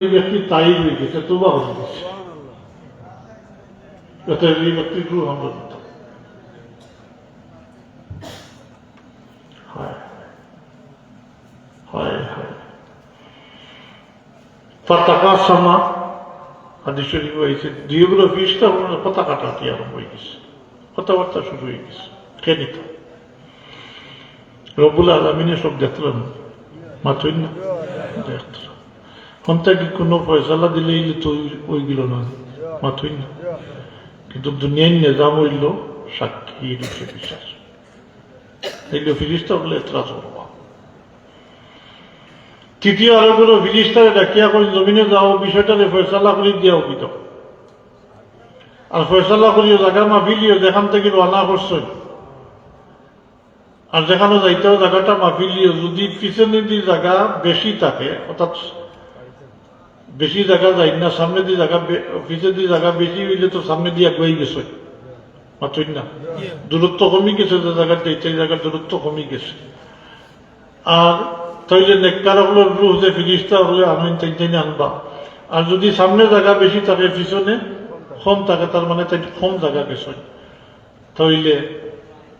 ব্যক্তি তাই হয়ে গেছে, তোবা হয়ে গেছে, যাতে এই ব্যক্তির রূহ আমরা দিতাম। পতাকা সামা হাদিস শরীফ হয়েছে, যেগুলো ফিসটা পতাকা টাটি আরম্ভ হয়ে গেছে, কথাবার্তা শুরু হয়ে গেছে। কে নিত? রব্বুল আলমিনে সব দেখলাম, মাত্রই না দেখলাম। কি কোনো ফয়সালা দিলে তো ওইগুলো না, মাত্রই না। কিন্তু দুনিয়ার নিজাম হইল সাক্ষী রূপে বিশ্বাস, এইগুলো ফিরিস্তা বলে এতরা করব। তৃতীয় আরো কোনো ফিরিস্তারে ডাকিয়া করে জমিনে যাও, বিষয়টারে ফয়সালা করে দিয়াও কি, আর ফয়সালা করিও জায়গা মাফিলিও যেখান থেকে রানা করছেন, আর যেখানে যাইতেও জায়গাটা মাফিলিও। যদি পিছনে দিয়ে জায়গা বেশি থাকে, অর্থাৎ বেশি জায়গা যাই না, সামনে দিয়ে জায়গা, পিছনে দিয়ে জায়গা বেশি হইলে তো সামনে দিয়ে গই গেছে, মাত্রই না। দূরত্ব কমে গেছে, যে জায়গাটা এই জায়গার দূরত্ব কমে গেছে। আর তাইলে নেককারগুলোর রূহ যে ফিরিস্তা হলে আমি তাই আনবা। আর যদি সামনে জায়গা বেশি থাকে, পিছনে কম থাকে, তার মানে তাই কম জায়গা গেছে, তাইলে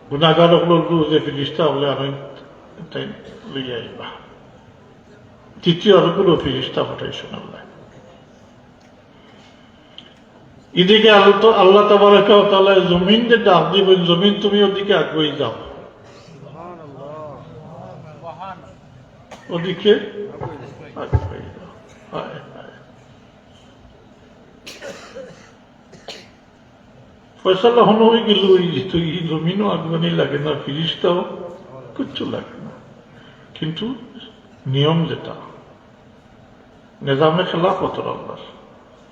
গুণাগারগুলোর রূহ যে ফিরিস্তা হলে আমি তাই লইয়া আইবা। তৃতীয় আরো কোনো ফিরিস্তা পাঠাইছেন আল্লাহ। এদিকে আল্লাহ তাবারাকা ওয়া তাআলা জমিন যে ডাক দিবেন, জমিন তুমি ওদিকে আগুয়ে যাও, ওদিকে ফয়সালা হন হয়ে গেল। তুই জমিনও আগুয়ানি লাগে না, ফিরিস্তাও কিচ্ছু লাগে না। কিন্তু নিয়ম যেটা নিজামে খেলা কত আল্লাহ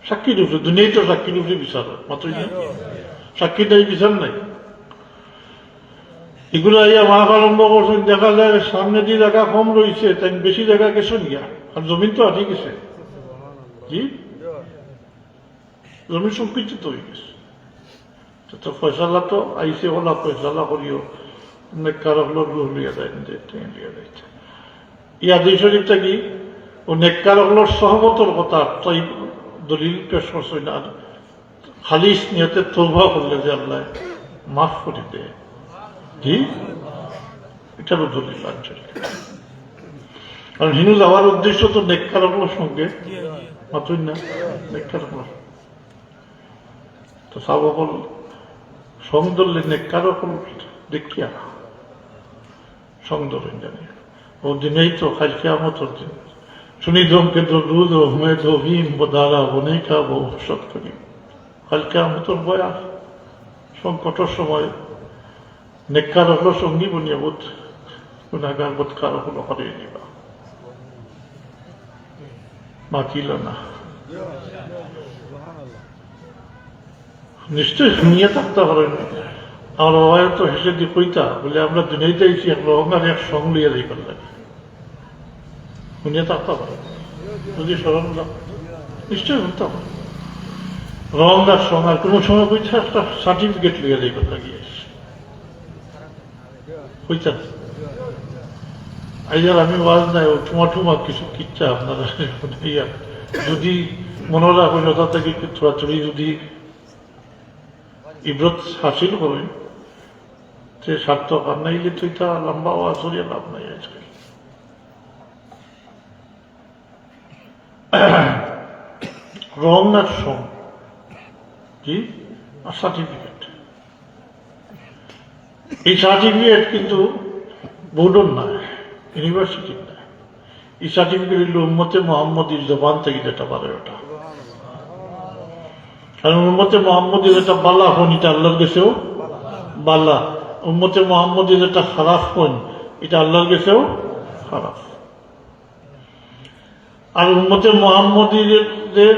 সাক্ষী রূপে, দুনিয়ায় তো সাক্ষী রূপে বিচার মাত্র, সাক্ষী নাই বিচার নাই। এগুলো মাপ আরম্ভ করছেন, দেখা যায় সামনে দিয়ে জায়গা কম রয়েছে, তাই বেশি জায়গা গেছেন গিয়া, আর জমিন তো আটে গেছে, জি জমিন সংকুচিত হয়ে গেছে। তো ফয়সালা তো আইসে হলা, ফয়সালা করিও নেককারগুলোর রূহ লিয়া যায়, লিয়া যাইছে। এই হাদিস শরীফটা কি ও নেককারগুলোর সহমতের কথা তাই দলিল পেশ করছে না, খালিস নিয়তে তওবা করলে যে আল্লাহ মাফ করে দেয়, জি এটারও দলিল আছে। কারণ হিন্দু যাওয়ার উদ্দেশ্য তো নেককারগুলোর সঙ্গে, মাত্রই না নেককারগুলো তো সাবকল সং ধরলে নেককারগুলো দেখিয়া সং ধরেন জানি। ও দিনেই তো খাল কিয়ামতের দিন শুনি জমকে দরুদ ও হুমেদ ও ভীম বদারা বনেই খাবো সৎ করি। খাল কিয়ামতের বয়াস সংকটের সময় নেককার হলো সঙ্গী বনিয়া বোধ, গুণাগার বোধকার হলো হারিয়ে নিবা, বাকিল না। নিশ্চয় শুনিয়ে থাকতে পারেন। আর তো হেসে দিয়ে কইতা বলে আমরা দুনিয়ায় যাইছি, রঙার এক সং লইয়া যাই পারলাম, শুনিয়ে থাকতে পারেন। যদি স্মরণ নিশ্চয় শুনতে পারেন রঙার সং, আর কোনো সময় কইতা একটা সার্টিফিকেট লইয়া যাই পারলাম গিয়েছে কইতা। আইজার আমি ওয়াজ নাই, ও ঠুমা কিছু কিচ্ছা আপনারা যদি মনে রাখেন, ওটা থেকে থোড়াথড়ি যদি ইব্রত হাসিল করেন, সে সার্থক। আর নাইলে তুই তা লম্বা ওয়াজ করিয়া লাভ নাই আজকে। রং আর সং কি আর সার্টিফিকেট, এই সার্টিফিকেট কিন্তু বোর্ডর নয়, ইউনিভার্সিটির নয়। এই সার্টিফিকেট হল উম্মতে মুহাম্মদীর জবান থেকে যেটা পারে ওটা। কারণ উম্মতে মুহাম্মদী যেটা বালা হন, এটা আল্লাহর কাছেও বালা। উম্মতে মুহাম্মদী যেটা খারাপ হন, এটা আল্লাহর কাছেও খারাপ। আর উম্মতে মুহাম্মদীদের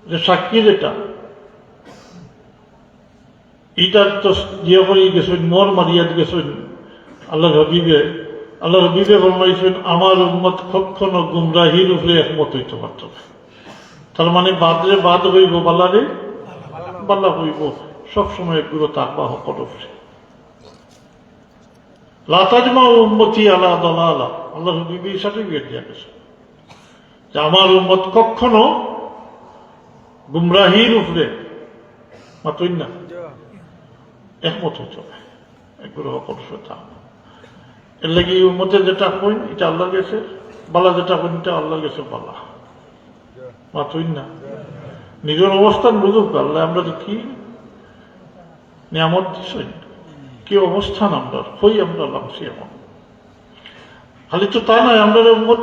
যে সাক্ষী যেটা, এটার তো ইয়ে করে গেছেন, মর মারিয়া গেছেন আল্লাহর হাবিবে ফরমাইছেন, আমার উম্মত কখনো গুমরাহির উপরে একমত হইতে পারত না। তার মানে বাদরে বাদ হইব, বালারে বালা হইব, সবসময় এগুলো তাকবা হকর উপরে। লা তাজমা উম্মতি আলা দালালা, আল্লাহর হাবিব সার্টিফিকেট দিয়া গেছে। যে আমার উম্মত কখনো গুমরাহির উপরে মাতই না একমত হইতে হবে, এগুলো অপরতা। এর লাগে উম্মতে যেটা কইন এটা আল্লাহর কাছে বালা, যেটা কইন এটা আল্লাহর কাছে বালা, মাতই না। নিজের অবস্থান বুঝুক আল্লাহ, আমরা তো কি নিয়ামত দিচ্ছেন, কি অবস্থান আমরা কই আমরা লামছি এমন। খালি তো তা নয়, আমরা উম্মত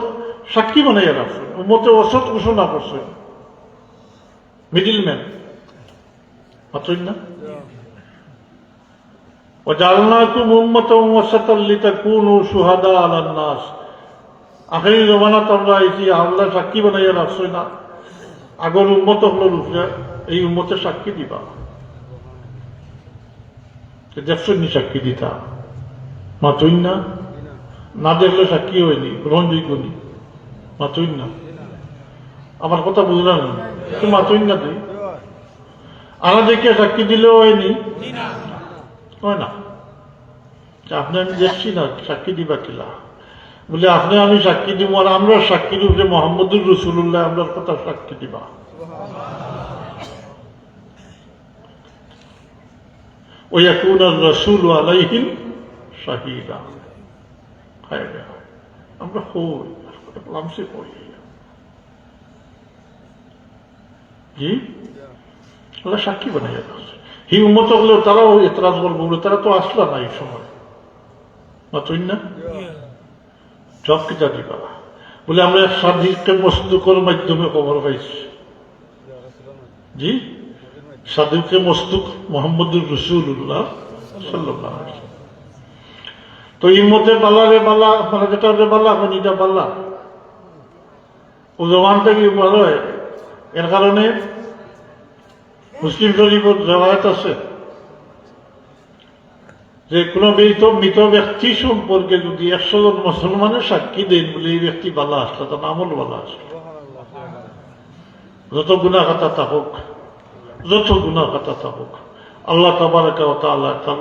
সাক্ষী বানাইয়া রাখছেন, উম্মতে অসৎ ঘোষণা করছেন, মিডিলম্যান, মাতই না। وجعلناكم أمة وسطا لتكونوا شهداء على الناس। আখেরি জমানাত আমরা আইছি, আল্লাহ সাক্ষী বানাইয়া রাখছে না, আগর উম্মত হল উপরে এই উম্মতে সাক্ষী দিবা, দেখছেন নি সাক্ষী দিতা, মাতই না। না দেখলে সাক্ষী হয়নি, গ্রহণযোগ্য নি, মাতই না। আমার কথা বুঝলাম না, তুই মাতই না তুই আনা দেখে সাক্ষী দিলেও হয়নি, হয় না। আপনি আমি দেখছি না, সাক্ষী দিবা কিলা বলে আপনি আমি সাক্ষী দিব, আর আমরা সাক্ষী দিব যে মোহাম্মদুর রসুল্লাহ আমরা কথা সাক্ষী দিবা। ওয়াকুনা রাসূলু আলাইহিম শাহীদা। আমরা হই লামসে হই জি, আল্লাহ সাক্ষী বানাইয়া দিচ্ছে। হি উম্মত হলেও তারাও এতরাজ করবো, তারা তো আসলো না এই সময়, মাতই না। সব কিতা দিবা বলে আমরা সাদিককে মসদুকের মাধ্যমে খবর পাইছি, জি, সাদিককে মসদুক মোহাম্মদুর রসুল্লাহ সাল্লাল্লাহু আলাইহি ওয়াসাল্লাম। তো এই মধ্যে বালা রে বালা, মানে যেটা রে বালা এখন এটা বালা ও জমান থেকে ভালো হয়। এর কারণে মুসলিম শরীফের রেওয়ায়াত আছে যে কোন মৃত ব্যক্তি সম্পর্কে যদি 100 জন মুসলমানের সাক্ষী দেন বলে এই ব্যক্তি বালা আসলো, তার আমল বালা আসলো, যত গুনাহ খাতা থাকুক, যত গুনাহ খাতা থাকুক, আল্লাহ তাবারাকা ওয়া তাআলা তার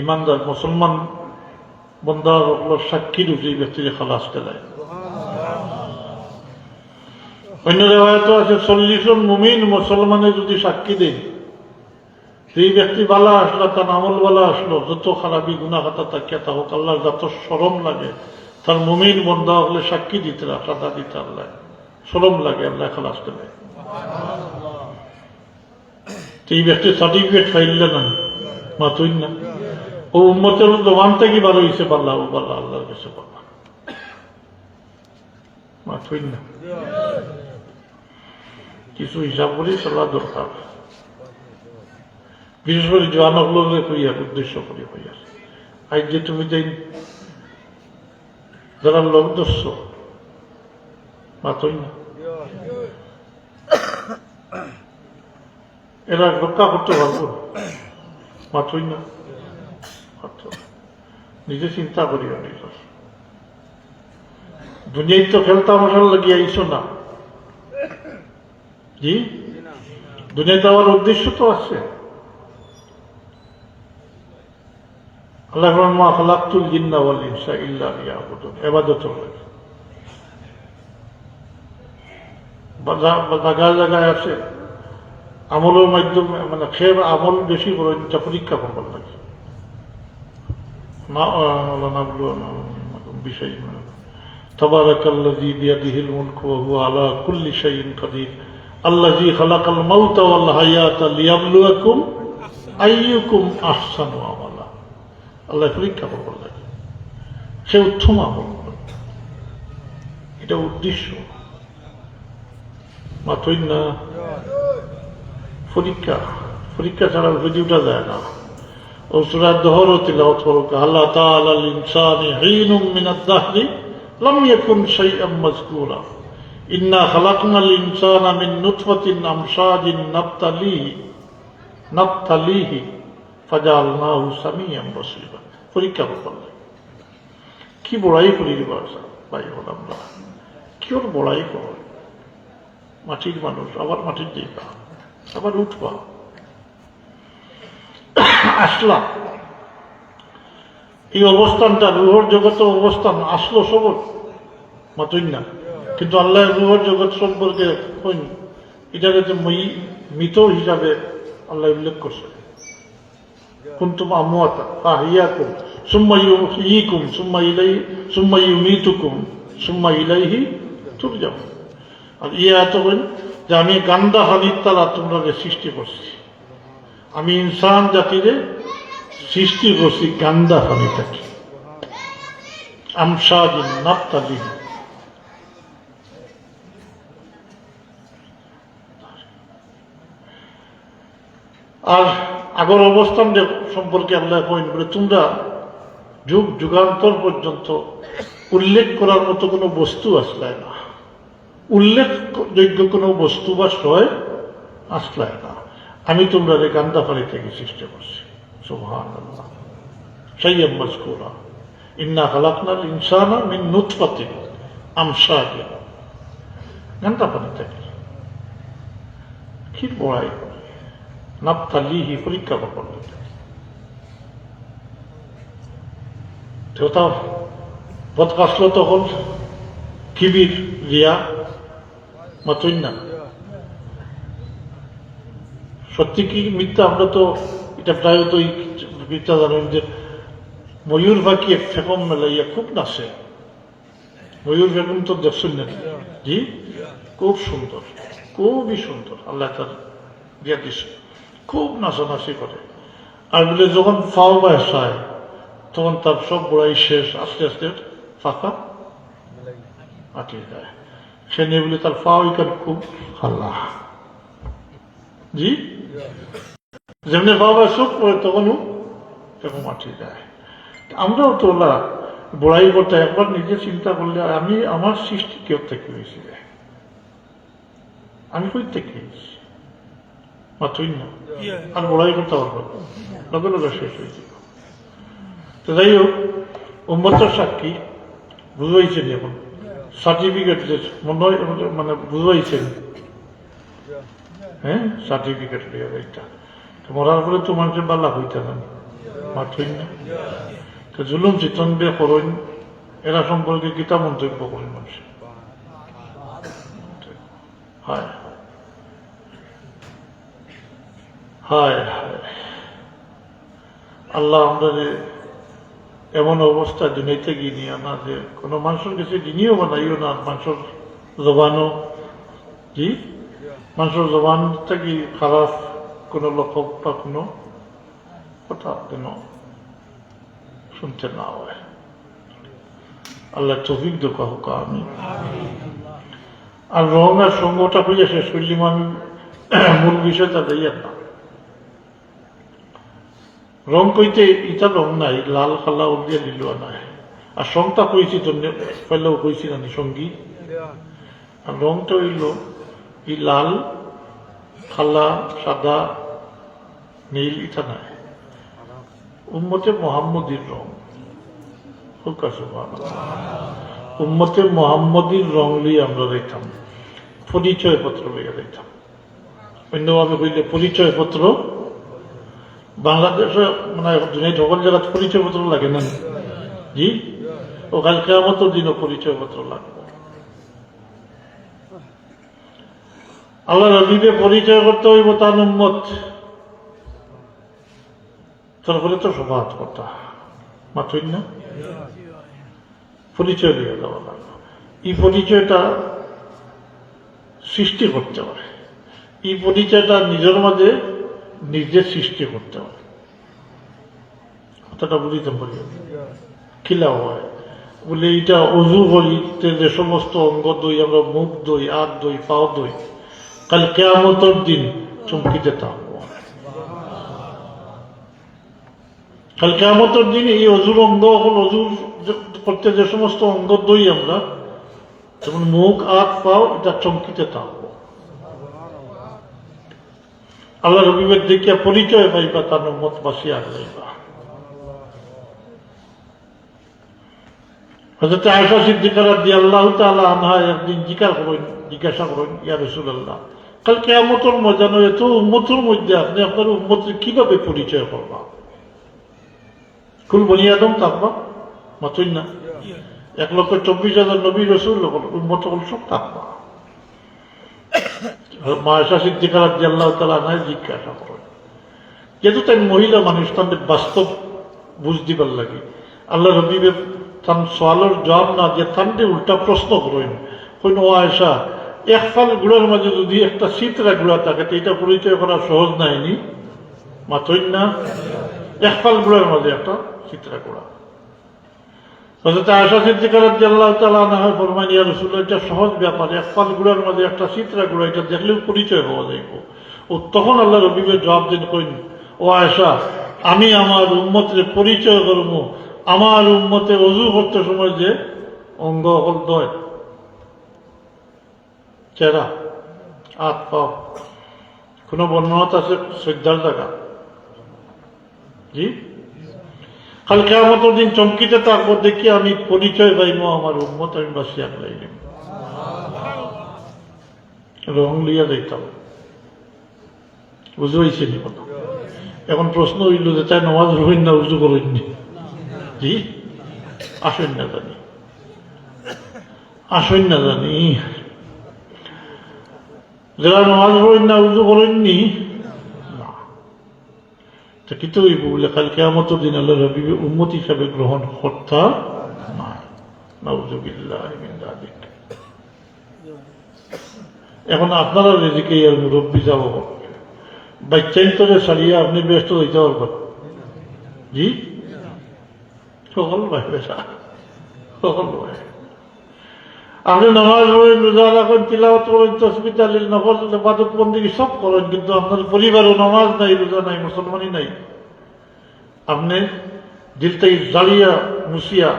ইমানদার মুসলমান বন্দার সাক্ষীর উপরে এই ব্যক্তিকে খালাস দেয়। অন্য রেওয়ায়াত আছে 40 জন মুমিন মুসলমানে যদি সাক্ষী দেন, এই ব্যক্তি বালা আসলো, তার আমল বালা আসলো, যত খারাপি গুনাহ খাতা তাকিয়া থাকুক, আল্লাহ যত শরম লাগে তার মুমিন বন্দা হলে সাক্ষী দিতে, সাদা দিতে, আল্লাহ শরম লাগে, আল্লাহ খালাস দেয়। এই ব্যক্তি সার্টিফিকেট ফাইলে না, মাতই না। ও উম্মতের জবান থেকে ভালো হয়েছে পাল্লা, ও পাল্লা আল্লাহর কাছে পাল্লা, মাতই না। কিছু হিসাব করি চলা দরকার, বিশেষ করে জোয়ানগুলোকে কইয়ার উদ্দেশ্য করি হইয়ার। আজ যে তুমি যাই যারা লোকদস্য, মাতই না, এরা রক্ষা করতে পারবো, মাতই না। নিজে চিন্তা করিও, নিজের দুনিয়ায় তো খেলতা মশাল লাগিয়ে আইসো না, জি, দুনিয়াতে আমার উদ্দেশ্য তো আছে। আল্লাহ মা খালাকতুল জিন্না ওয়াল ইনসা ইল্লা লিয়াবুদুন, ইবাদতের লাগে। জায়গায় জায়গায় আছে আমলের মাধ্যমে, মানে খেয়ে আমল বেশি করে এটা পরীক্ষা করবার লাগে না, বিষয় তাবারাকাল্লাযী বিয়াদিহিল মুলকু ওয়া হুয়া আলা কুল্লি শাইইন কাদির আল্লাযী খালাকাল মাউতা ওয়াল হায়াতা লিয়াবলুয়াকুম আইয়ুকুম আহসানু আমালা। আল্লাহ পরীক্ষা করবার লাগে, সে উত্তম আমল করবে, এটা উদ্দেশ্য, মাতই না। পরীক্ষা পরীক্ষা ছাড়া যদি উঠা যায় না। ও সূরা দহর তিলাওয়াত করুক, আল্লাহ তাআলা আল ইনসানি হিনুম মিনাদ দাহরি লাম ইয়াকুন শাইআম মাযকুরা ইন্না খালাকনাল ইনসানা মিন নুতফাতিন আমশাজিন নাবতালিহি ফাজাআলনাহু সামিয়াম বাসীরা। পরীক্ষা করলে কি বড়াই করি ভাই হল, আমরা কি ওর বড়াই কর, মাটির মানুষ, আবার মাটির দিকা, আবার উঠবা আসলা। এই অবস্থানটা রুহর জগতের অবস্থান আসলো সবর, মাতই না। কিন্তু আল্লাহ রুহের জগৎ সম্পর্কে এটাকে যে মৃত হিসাবে আল্লাহ উল্লেখ করছে কুনতুম আমওয়াতা ফাহিয়াকুম সুম্মা ইউহয়িকুম সুম্মা ইউমীতুকুম সুম্মা ইলাইহি তুরজাউন। আর এত করেন যে আমি গান্দা হানির তারা তোমরা সৃষ্টি করছি, আমি ইনসান জাতিরে সৃষ্টি করছি গান্দা হানি থাকি আমসাদিন নাফতালিন। আর আগর অবস্থান সম্পর্কে আল্লাহ কইন বলে তোমরা যুগ যুগান্তর পর্যন্ত উল্লেখ করার মতো কোনো বস্তু আসলায় না, উল্লেখযোগ্য কোনো বস্তু বা সয় আসলায় না, আমি তোমরা গান্দা পানি থেকে সৃষ্টি করছি। সুবহানাল্লাহ। শাইয়্যাম মাযকুরা ইন্না খালাকনাল ইনসানা মিন নুতফাতিন আমশাজিন। গান্দা পানি থেকে কি বড়াই করে নাফতালিহি পরীক্ষা করলেন। বদকাসল তখন কিবির রিয়া মাতুই না, সত্যি কি মিথ্যা আমরা তো এটা প্রায় তো মিথ্যা জানেন যে ময়ূর পাখি ফেকম মেলাইয়া খুব নাচে। ময়ূর ফেকম তো দেখছেন না? জি, খুব সুন্দর, খুবই সুন্দর, আল্লাহ তার দিয়া দিছে, খুব নাচানাচি করে। আর বলে যখন ফাও বাসায় তখন তার সব বড়াই শেষ, আস্তে আস্তে ফাঁকা আটকে যায়। সে নিয়ে বলে তার ফাও ইকার খুব হাল্লা। জি, যেমনি বাবা চোখ পড়ে তখনও এরকম আটকে যায়। আমরাও তো ওলা বড়াই করতে একবার নিজে চিন্তা করলে আমি আমার সৃষ্টি কেউ থেকে হয়েছি, আমি কই থেকে হয়েছি মাত্রই না, আর বড়াই করতে পারবো লগে লগে শেষ হয়েছিল। তো যাই হোক, উম্মতের সাক্ষী বুঝাইছেন, এখন সার্টিফিকেট মনে হয় মানে বুঝাইছেন, হ্যাঁ সার্টিফিকেট লিয়ে এইটা মরার পরে তো মানুষের বালা হইতে না মাত্রই না। তো জুলুম চিতন বে করেন এরা সম্পর্কে গীতা মন্তব্য করেন মানুষ। হায় হায় হায়, আল্লাহ আমাদের এমন অবস্থা দুনিয়াতে গিয়ে নিয়ে আনা যে কোনো মানুষের কাছে জিনিও বানাইও না, মানুষের জবানও কি মানুষের জবান থেকে খারাপ কোনো লক্ষক বা কোনো কথা যেন শুনতে না হয়। আল্লাহ তৌফিক দোকা হোক। আমি আর রং আর সঙ্গটা খুঁজে শেষ করলাম, আমি মূল বিষয়টা দেই না। রং কইতে ইটা রং নাই, লাল খালা উলিয়া লিলুয়া নাই। আর সংটা কইছি তো পেলেও কইছি না সঙ্গী। আর রংটা হইল ই লাল খালা সাদা নীল ইটা নাই, উম্মতে মোহাম্মদীর রং। উম্মতে মোহাম্মদীর রং লিয়ে আমরা দেখতাম, পরিচয় পত্র লিয়ে দেখতাম। অন্যভাবে কইলে পরিচয় পত্র বাংলাদেশে মানে দুনিয়ায় সকল জায়গায় পরিচয় পত্র লাগে না। জি, ও কাল কিয়ামতের দিনও পরিচয় পত্র লাগবে। আল্লাহ নবীকে পরিচয় করতে হইব তার উম্মত, তারপরে তো শফাআত করতে মাত্রই না, পরিচয় দিয়ে দেওয়া লাগবে। এই পরিচয়টা সৃষ্টি করতে হয়, এই পরিচয়টা নিজের মাঝে নিজে সৃষ্টি করতে হয়। কথাটা বুঝিতে পারি খিলা হয় বলে এইটা অজু করিতে যে সমস্ত অঙ্গ দই, আমরা মুখ দই, হাত দই, পাও দই, কাল কিয়ামতের দিন চমকিতে থাকবো। কাল কিয়ামতের দিন এই অজুর অঙ্গ, অজু করতে যে সমস্ত অঙ্গ দই আমরা, যেমন মুখ, হাত, পাও, এটা চমকিতে থাকবো। আল্লাহ রবিবার দেখিয়া পরিচয় পাইবা, তার মত বাসিয়া যাইবা। হযরত আয়েশা সিদ্দিকা রাদিয়াল্লাহু তাআলা আনহা একদিন জিজ্ঞাসা করেন, ইয়া রাসূলুল্লাহ, কাল কিয়ামতের ময়দানে এত উম্মতের মধ্যে আপনি আপনার উম্মতের কিভাবে পরিচয় করবা? কুল বনি আদম থাকবা মাত্রই না, 1,24,000 নবী রসুল উম্মত হল সব থাকবা। মা আয়েশা সিদ্দিকা রাদিয়াল্লাহু তাআলা আনহা জিজ্ঞাসা করেন, যেহেতু তাই মহিলা মানুষ তাদের বাস্তব বুঝ দিবার লাগে আল্লাহ রবিবে তার সওয়ালের জবাব না দিয়ে তান্ডে উল্টা প্রশ্ন করেন, কইন ও আয়েশা এক ফাল গুড়ার মাঝে যদি একটা চিত্রা গুড়া থাকে তো এটা পরিচয় করা সহজ নাইনি? মাতই না, এক ফাল গুড়ার মাঝে একটা চিত্রা গুড়া। হযরত আয়েশা সিদ্দিকা রাদিয়াল্লাহু তাআলা আনহা ফরমান, ইয়া রাসূলুল্লাহ, এটা সহজ ব্যাপার, এক ফাল গুড়ার মাঝে একটা চিত্রা গুড়া, এটা দেখলেও পরিচয় হওয়া যাইব। ও তখন আল্লাহ রবিবের জবাব দিন, কইন ও আয়েশা, আমি আমার উম্মতের পরিচয় করব আমার উম্মতে ওযু করতে সময় যে অঙ্গ হল দয়, চেহারা, হাত পা, কোন বর্ণনাত আছে শ্রদ্ধার জায়গা। জি, কাল কিয়ামতের দিন চমকিতে থাকবো, দেখি আমি পরিচয় পাইব আমার উম্মত, আমি বাসিয়া লাইলাম রং লিয়া যাইতাম। বুঝতে পারছি নি কথা? এখন প্রশ্ন হইল যে তাই নামাজ রইন না উজু করেননি? জি, আসেন না জানি, আসেন না জানি, যারা নামাজ পড়েন না উজু করেননি না, তা কিন্তু ওই বলে কাল কিয়ামতের দিন আল্লাহ রবি উম্মত হিসাবে গ্রহণ করতা না। নাউযুবিল্লাহি মিন যালিক। এখন আপনারা এদিকে আর মুরব্বী যাব, বাচ্চাই তোরে সারিয়ে আপনি ব্যস্ত হইতে পারবেন? জি, সকল ভাই বেশা, সকল ভাই আপনি নামাজ পড়েন, রোজা রাখেন, তিলাওয়াত করেন, তাসবিহ তাহলিল নফল ইবাদত বন্দেগী সব করেন, কিন্তু আপনার পরিবারও নামাজ নাই, রোজা নাই, মুসলমানই নাই। আপনি দিল থেকে জ্বালিয়া মুসিয়া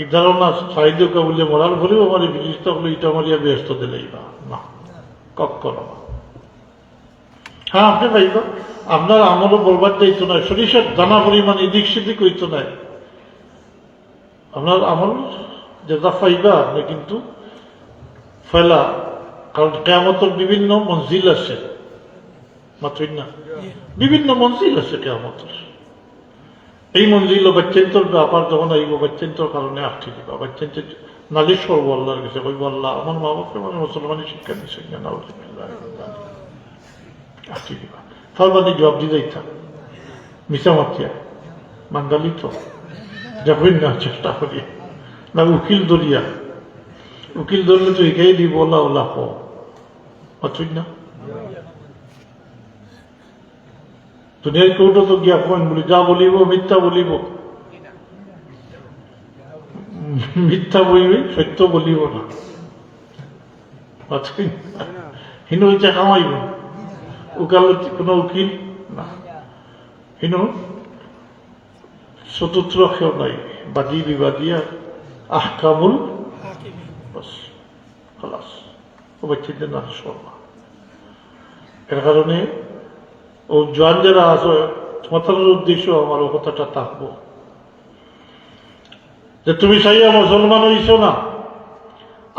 এই ধারণা সাহিত্যকে বলে মরার ভরেও আমার বিশিষ্ট হলো এটা মারিয়া ব্যস্ত দিলেই না, কখনো না। হ্যাঁ, আপনি পাইবা, আপনার আমলও বরবাদ যাইতো না, সরিষার দানা পরিমাণ এদিক সেদিক হইতো না, আপনার আমল যেটা পাইবা আপনি কিন্তু ফেলা। কারণ কিয়ামতের বিভিন্ন মঞ্জিল আছে, মাত্রই না, বিভিন্ন মঞ্জিল আছে কিয়ামতের। এই মঞ্জিল বাচ্চান্তর ব্যাপার যখন আইব, বাচ্চান্তর কারণে আটকে দিবা, বাচ্চান্তর নালিশ করবো আল্লাহর কাছে, কইব আল্লাহ আমার মা বাপকে মানে মুসলমানের শিক্ষা দিচ্ছে না, আটকে দিবা। ফরমানি জবাব দিয়ে যাইতাম, মিশা মাতিয়া বাঙালি তো যাবেন না, চেষ্টা করি না, উকিল ধরিয়া, উকিল ধরলে তো এটাই দিব ওলা ওলা হই না। দুনিয়ার কেউটা তো গিয়া কইন বলি, যা বলিব মিথ্যা বলিব, মিথ্যা বলিবি, সত্য বলিব না, হিন হইতে কামাইব, উকালত কোনো উকিল না, হিন চতুর্থ কেউ নাই, বাদী বিবাদী আর আহকামুল বাস খালাস, ও বাচ্চাতে না শর্মা। এর কারণে ও জোয়ান যারা আছে তোমাদের উদ্দেশ্য আমার ও কথাটা থাকবো যে তুমি সাইয়া মুসলমান হইছ না,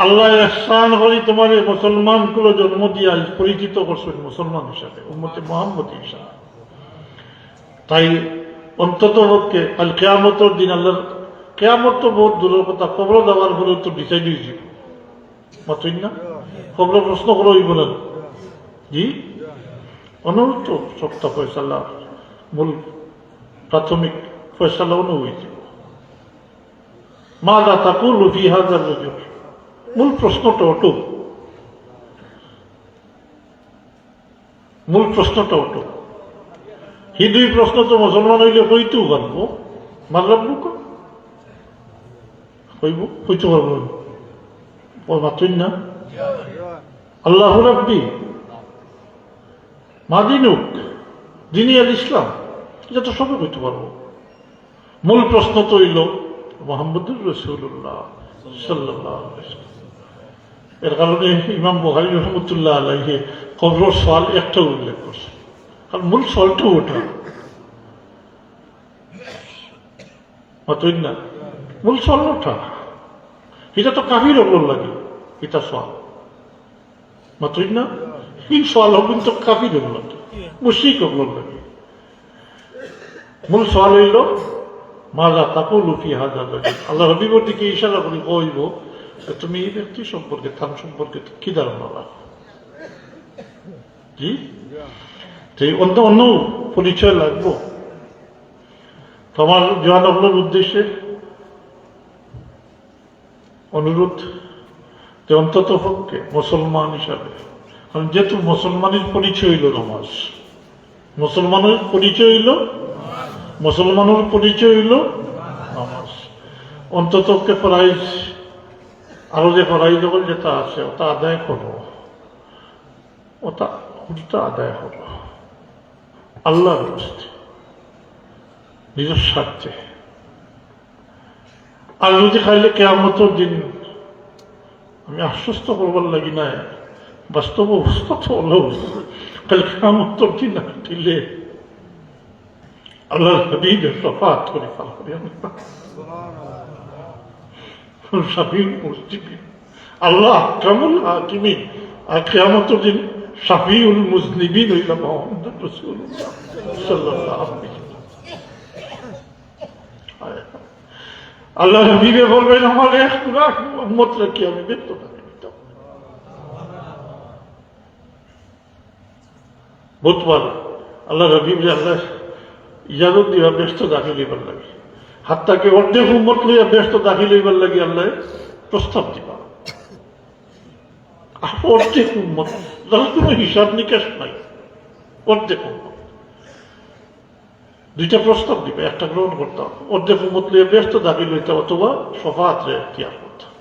আল্লাহ ইহসান করি তোমার মুসলমান গুলো জন্ম দিয়া পরিচিত করছেন মুসলমান হিসাবে, উম্মতে মুহাম্মদ হিসাবে। তাই অন্তত পক্ষে কাল কিয়ামতের দিন আল্লাহর, কিয়ামত তো বহুত দূরের কথা, কবর দেওয়ার পরে তো ডিসাইড হয়েছিল, মাতই না, কবর প্রশ্ন করো হইব না। জি, অনুরোধ তো সপ্তা ফয়সালা, মূল প্রাথমিক ফয়সালা অনু হয়েছিল। মা দা তাকুল ফি হাযার রাজুল, মূল প্রশ্নটা অটুক, মূল প্রশ্নটা অটুক। এই দুই প্রশ্ন তো মুসলমান হইলে হইতেও পারবো, মারলাম হইব, হইতে পারবো মাতুই না। আল্লাহ রাব্বি মাদিনুক দিনী আল ইসলাম, এটা তো সবে হইতে পারবো। মূল প্রশ্ন তো হইল মুহাম্মদুর রাসূলুল্লাহ সাল্লাল্লাহু আলাইহি ওয়াসাল্লাম। এর কারণে ইমাম বুখারী রাহমাতুল্লাহ আলাইহি কবরের সওয়াল একটা উল্লেখ করছে, কারণ মূল সওয়ালটা ওটা, মাতুই না, মূল সওয়াল ওটা। এটা তো কাফির হল লাগে, এটা সওয়াল, মাতুই না, এই সওয়াল হবে তো কাফির হল লাগে, মুশরিক হল লাগে। মূল সওয়াল হইল মাজা তাকুল ফি হাযা রাজুল, আল্লাহ হাবিবের দিকে ইশারা করে কইব তুমি এই ব্যক্তি সম্পর্কে থান সম্পর্কে কি ধারণা রাখো। কি অন্য অন্য পরিচয় লাগবো তোমার জওয়ানগুলোর উদ্দেশ্যে অনুরোধ যে অন্তত পক্ষে মুসলমান হিসাবে, কারণ যেহেতু মুসলমানের পরিচয় হইল নামাজ, মুসলমানের পরিচয় হইল নামাজ, অন্তত ফরাইজ আরো যে ফরাইজ যেটা আছে ওটা আদায় করো, ওটা আদায় করো আল্লাহর হস্তে নিজের স্বার্থে। আর যদি খাইলে কিয়ামতের দিন আমি আশ্বস্ত করবার লাগি না, বাস্তব অবস্থা তো হলো খালি কিয়ামতের দিন দিলে আল্লাহর হাবিবের শফাআত করে ফেলা করি আমি শাফিউল মুজনিবিন, আল্লাহ আহকামুল হাকিমিন, আর কিয়ামতের দিন শাফিউল মুজনিবিন হইল মুহাম্মদুর রাসূলুল্লাহ সাল্লাল্লাহু আলাইহি ওয়াসাল্লাম। আল্লাহ হাবিবে বলবেন আমার এক লাখ উম্মত রাখি আমি ব্যক্ত থাকি দিতাম। বুধবার আল্লাহ হাবিব আল্লাহ ইজাজত দিবা ব্যস্ত দাখিল হইবার লাগে, হাত্তাকে অর্ধেক উম্মত লইয়া ব্যস্ত দাখিল হইবার লাগে আল্লাহ প্রস্তাব দিবা। অর্ধেক উম্মত যার কোনো হিসাব নিকাশ নাই, অর্ধেক উম্মত দুইটা প্রস্তাব দিবে, একটা গ্রহণ করতাম, অর্ধেক উম্মত লিয়ে ব্যস্ত দাখিল হইতাম অথবা শফাআতে ইখতিয়ার করতাম।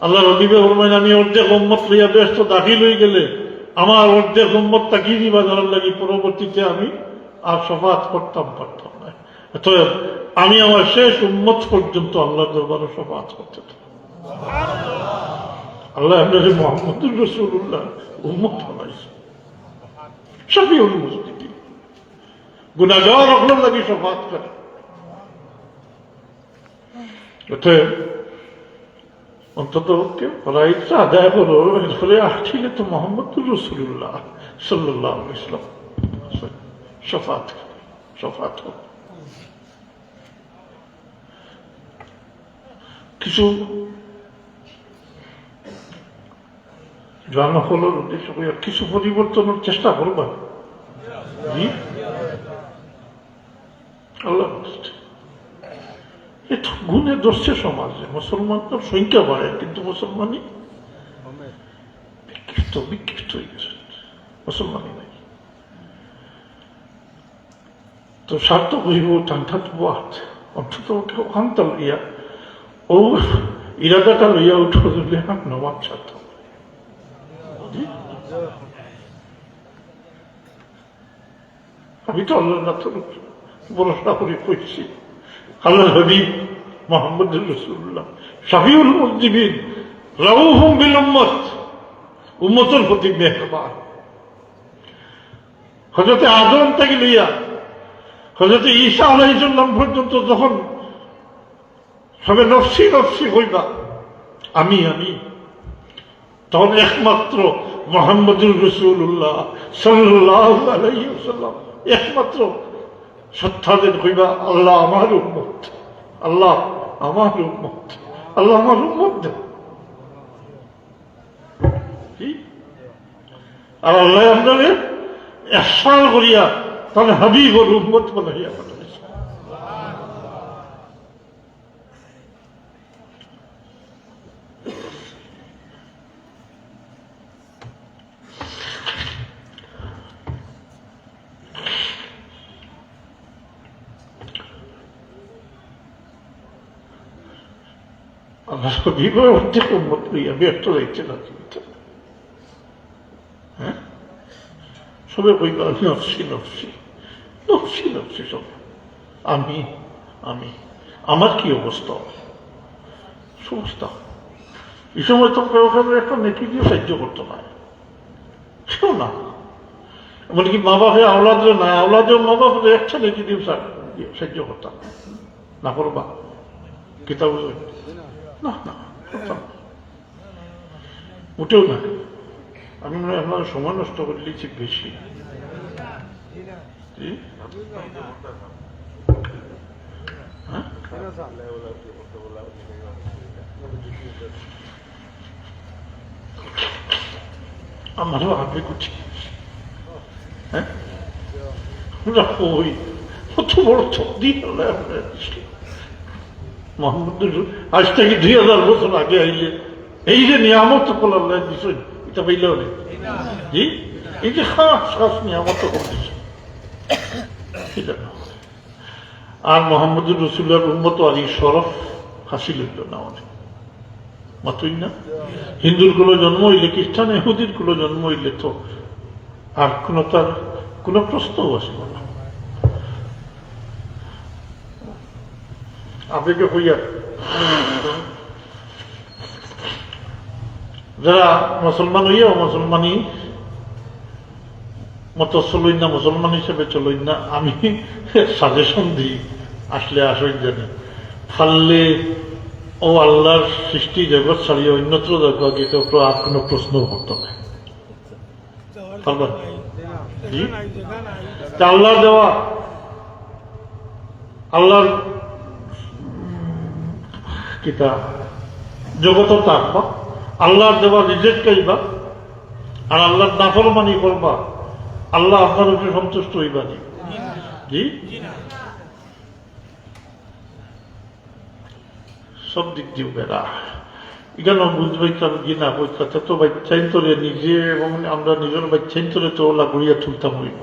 আল্লাহ হাবিবে ফরমাইন আমি অর্ধেক উম্মত লইয়া ব্যস্ত দাখিল হয়ে গেলে আমার অর্ধেক উম্মত তাকি দিবা ধরার লাগি পরবর্তীতে আমি আর শফাআত করতাম পারতাম না, অতএব আমি আমার শেষ উম্মত পর্যন্ত আল্লাহর দরবারে শফাআত করতে থাকি। আল্লাহ আপনাদের মুহাম্মদুর রাসূলুল্লাহ উম্মত বানাইছে, শাফিউল মুজনিবিন, গুনাহগার অগলার লাগি শফাআত করে। অতএব অন্তত ফরাইজটা আদায় করো, এর ফলে আসছিলে তো মুহাম্মদুর রাসূলুল্লাহ সাল্লাল্লাহু আলাইহি ওয়াসাল্লাম শফাআত করো। কিছু জানা হলোর উদ্দেশ্য করে কিছু পরিবর্তনের চেষ্টা করবা। আল্লাহ এটা গুণে ধরছে সমাজে, মুসলমান তো সংখ্যা বাড়ে কিন্তু মুসলমানই বিকৃত হয়ে গেছে, মুসলমানই নাই। তো স্বার্থ কহিব টানঠাত বাদ অন্তত ওখানটা লইয়া ও ইরাদাটা লইয়া উঠো দিলে নবাব ছাড়ত। আমি তো আল্লাহ ভরসা করে কইছি, আল্লাহ হাবিব মুহাম্মদুর রাসূলুল্লাহ শাফিউল মুজনিবিন রাউফুম বিল উম্মত, উম্মতের প্রতি মেহরবান। হযরত আদম থেকে লইয়া হযরত ঈসা আলাইহিস সালাম পর্যন্ত যখন সবে নফসি নফসি হইবা আমি তখন একমাত্র মুহাম্মদুর রাসূলুল্লাহ সাল্লাল্লাহু আলাইহি ওয়াসাল্লাম একমাত্র সত্তাদের কইবা আল্লাহ আমার উম্মত, আল্লাহ আমার উম্মত, আল্লাহ আমার উম্মত। আর আল্লাহ আপনাদের ইহসান করিয়া তার হাবিবর উম্মত বানাইয়া পাঠাইছে। আল্লাহ হাবিবের অর্ধেক উম্মত লইয়া ব্যর্থ হইতে না, হ্যাঁ সবে কইবা নফসি নফসি নফসি নফসি, সব আমি আমার কি অবস্থা সমস্ত। এই সময় তো কাউকে একটা নেকি দিয়ে সাহায্য করতো না, সেও না এমনকি মা বাপে আওলাদের না, আওলাদের মা বাপের একটা নেকি দিয়ে সাহায্য করতাম না, করবা কিতাব না না উঠেও না। আমি মনে হয় আপনার সময় নষ্ট করে দিচ্ছি বেশি। আমারও আগে কুচি, হ্যাঁ ওই কত বড় চোদ্দি মোহাম্মদ আজ থেকে 2000 বছর আগে আইলে এই যে নিয়ামত সকল আল্লাহ দিচ্ছেন এটা পাইলেও নেই। জি, এই যে খাস খাস নিয়ামত করতেছে আর মোহাম্মদুর রসুল্লাহর উম্মত আর এই শরফ হাসিল হইল না অনেক মাতুই না। হিন্দুর গুলো জন্ম হইলে, খ্রিস্টান এহুদির গুলো জন্ম হইলে তো আর তার কোন প্রশ্নও আসবে না। আবেগে হইয়া যারা মুসলমান হইয়া মুসলমানই মতো চলই না, মুসলমান হিসেবে চলই না, আমি সাজেশন দিই আসলে আসই জানি ফাললে ও আল্লাহর সৃষ্টি জগৎ ছাড়িয়ে অন্যত্র জগৎ আর কোন প্রশ্ন করতে হবে আল্লাহর দেওয়া, আল্লাহর কিতা জগত থাকবা, আল্লাহর দেওয়া রিজেক্ট খাইবা আর আল্লাহর নাফরমানি করবা, আল্লাহ আপনার উপরে সন্তুষ্ট হইবানি। জি, সব দিক দিয়ে বেড়া এখানে বুঝবাই গিনা বইতে তো বাচ্চাইন তোরে নিজে এবং আমরা নিজের বাচ্চাইন তোরে তো ওলা গড়িয়া তুলতাম হইব।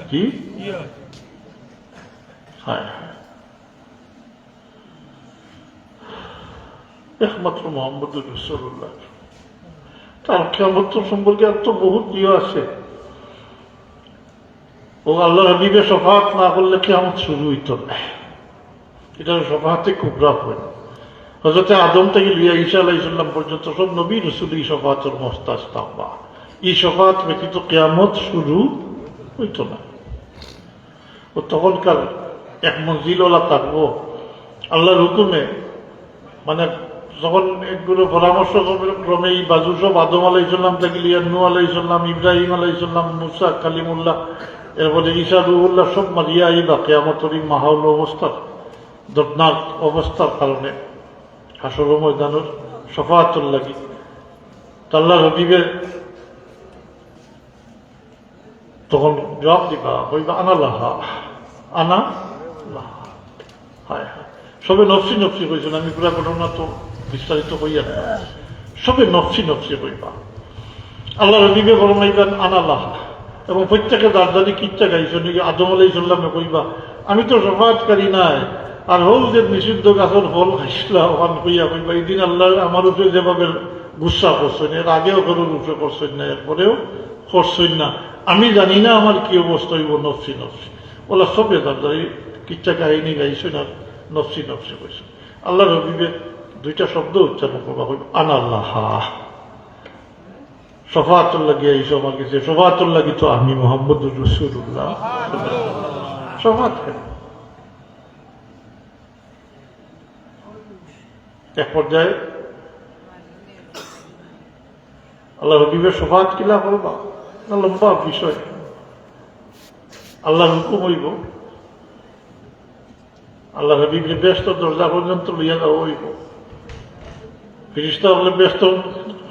জি, হ্যাঁ, একমাত্র মোহাম্মদুর রাসূলুল্লাহ তার কিয়ামত সম্পর্কে আর তো বহুত ইয়ে আছে। ও আল্লাহ হাবিবে শফাআত না করলে কিয়ামত শুরু হইত না, এটা শফাআতে কুবরা হয়। হযরতে আদম থেকে লিয়া ঈসা আলাইহিস সালাম পর্যন্ত সব নবী রাসূল এই শফাআতের মুহতাজ থাকবা। এই শফাআত ব্যতীত কিয়ামত শুরু হইত না। ও তখনকার এক মঞ্জিলওয়ালা থাকবো আল্লাহর হুকুমে, মানে যখন একগুলো পরামর্শ ক্রমে এই বাজু সব আদম আলাইহিস সালাম থেকে লিয়া নূহ আলাইহিস সালাম, ইব্রাহিম আলাইহিস সালাম, মুসা কালিমুল্লাহ, এরপরে ঈসা রুহুল্লাহ সব মারিয়া আইবা কিয়ামতের এই মাহৌল অবস্থার দর্দনাক অবস্থার কারণে হাসর ময়দানের শফাআতুল লাগি আল্লাহর হাবিবের তখন জবাব দিবা হইবা আনা লাহা, আনা লাহা। হায় হায়, সবে নফসি নফসি কইছেন, আমি পুরা ঘটনা তো বিস্তারিত হইয়া না, সবে নফসি নফসি হইবা। আল্লাহর হাবিবে ফরমাইবেন আনা লাহা, এবং প্রত্যেকে দারদারি কিচ্ছা গাইছেন। আদম আলাইহিস সালামে কইবা আমি তো শফাআতকারী নাই, আর হোল যে নিষিদ্ধ গাছের ফল খাইছিলা ওখান কইয়া কইবা এই দিন আল্লাহ আমার উপরে যেভাবে গুসা করছেন, এর আগেও কারোর উপরে করছেন না, এরপরেও করছেন না, আমি জানি না আমার কি অবস্থা হইব। নফসি নফসি ওলা সবে দারদারি কিচ্ছা কাহিনী গাইছেন আর নফসি নফসি কইছেন। আল্লাহর হাবিবে দুইটা শব্দ উচ্চারণ করবা হইব আনা লাহা, শফাআতুল লাগি আইসো আমার কাছে, শফাআতুল লাগি তো আমি মুহাম্মদুর রাসূলুল্লাহ। শফাআত কেন? এক পর্যায়ে আল্লাহ হাবিবের শফাআত কিলা করবা, লম্বা বিষয়। আল্লাহর হুকুম হইব আল্লাহ হাবিবের ব্যস্ত দরজা পর্যন্ত লইয়া যাওয়া হইব। ফেরেশতা বলে ব্যস্ত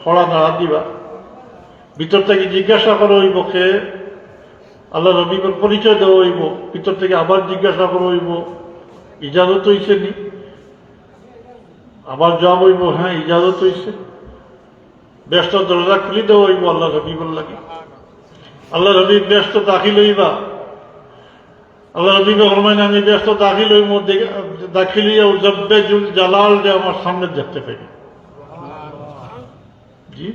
হড়া নাড়া দিবা, ভিতর থেকে জিজ্ঞাসা করা হইব কে, আল্লাহ হাবিবের পরিচয় দেওয়া হইব, ভিতর থেকে আবার জিজ্ঞাসা করা হইব ইজাজত হইছে নি, আবার জবাব হইব হ্যাঁ ইজাজত হইছে। ব্যস্ত দরজা খুলি দেওয়া হইব আল্লাহ হাবিবুল লাগি। আল্লাহ হাবিব ব্যস্ত দাখিল হইবা, আল্লাহ হাবিবে ফরমাইন আমি ব্যস্ত দাখিল হইব, দাখিল হইয়া জব্বে জুল জালাল যে আমার সামনে দেখতে পাই। জি,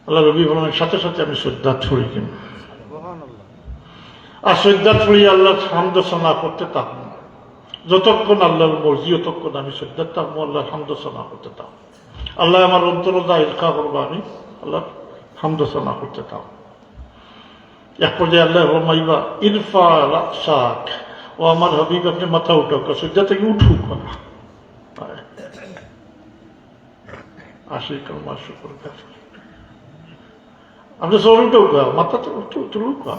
আল্লাহ রবি ফরমাইন সাথে সাথে আমি শ্রদ্ধা ছড়ি কিনা, আর শ্রদ্ধা ছড়িয়ে আল্লাহ হামদ সানা করতে থাকবো। যতক্ষণ আল্লাহর মর্জি ততক্ষণ আমি শ্রদ্ধা থাকবো, আল্লাহর হামদ সানা করতে থাকবো। আল্লাহ আমার অন্তর যা ইলকা করবো আমি আল্লাহর হামদ সানা করতে থাকবো। এক পর্যায়ে আল্লাহ ফরমাইবা ইরফা রাসাক, ও আমার হাবিব আপনি মাথা উঠাও, শ্রদ্ধা থেকে উঠুক না আসি কালমা শুকর কাছে আপনি সর উঠেও গা, মাথা তো তুলুক গা।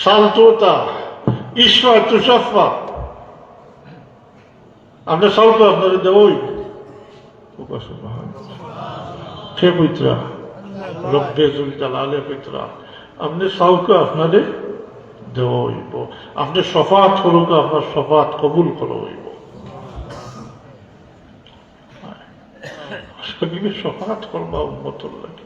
সালতোতা ইশফা তুষাফা, আপনি চাউলটা আপনাদের দেবই সে পৈত্রা রব্বে জুল জালালে পৈত্রা, আপনি চাউলকে আপনাদের দেওয়া হইব, আপনি সফাত করুক, আপনার সফাত কবুল করা হইব। সফাত করবা উম্মতর লাগে।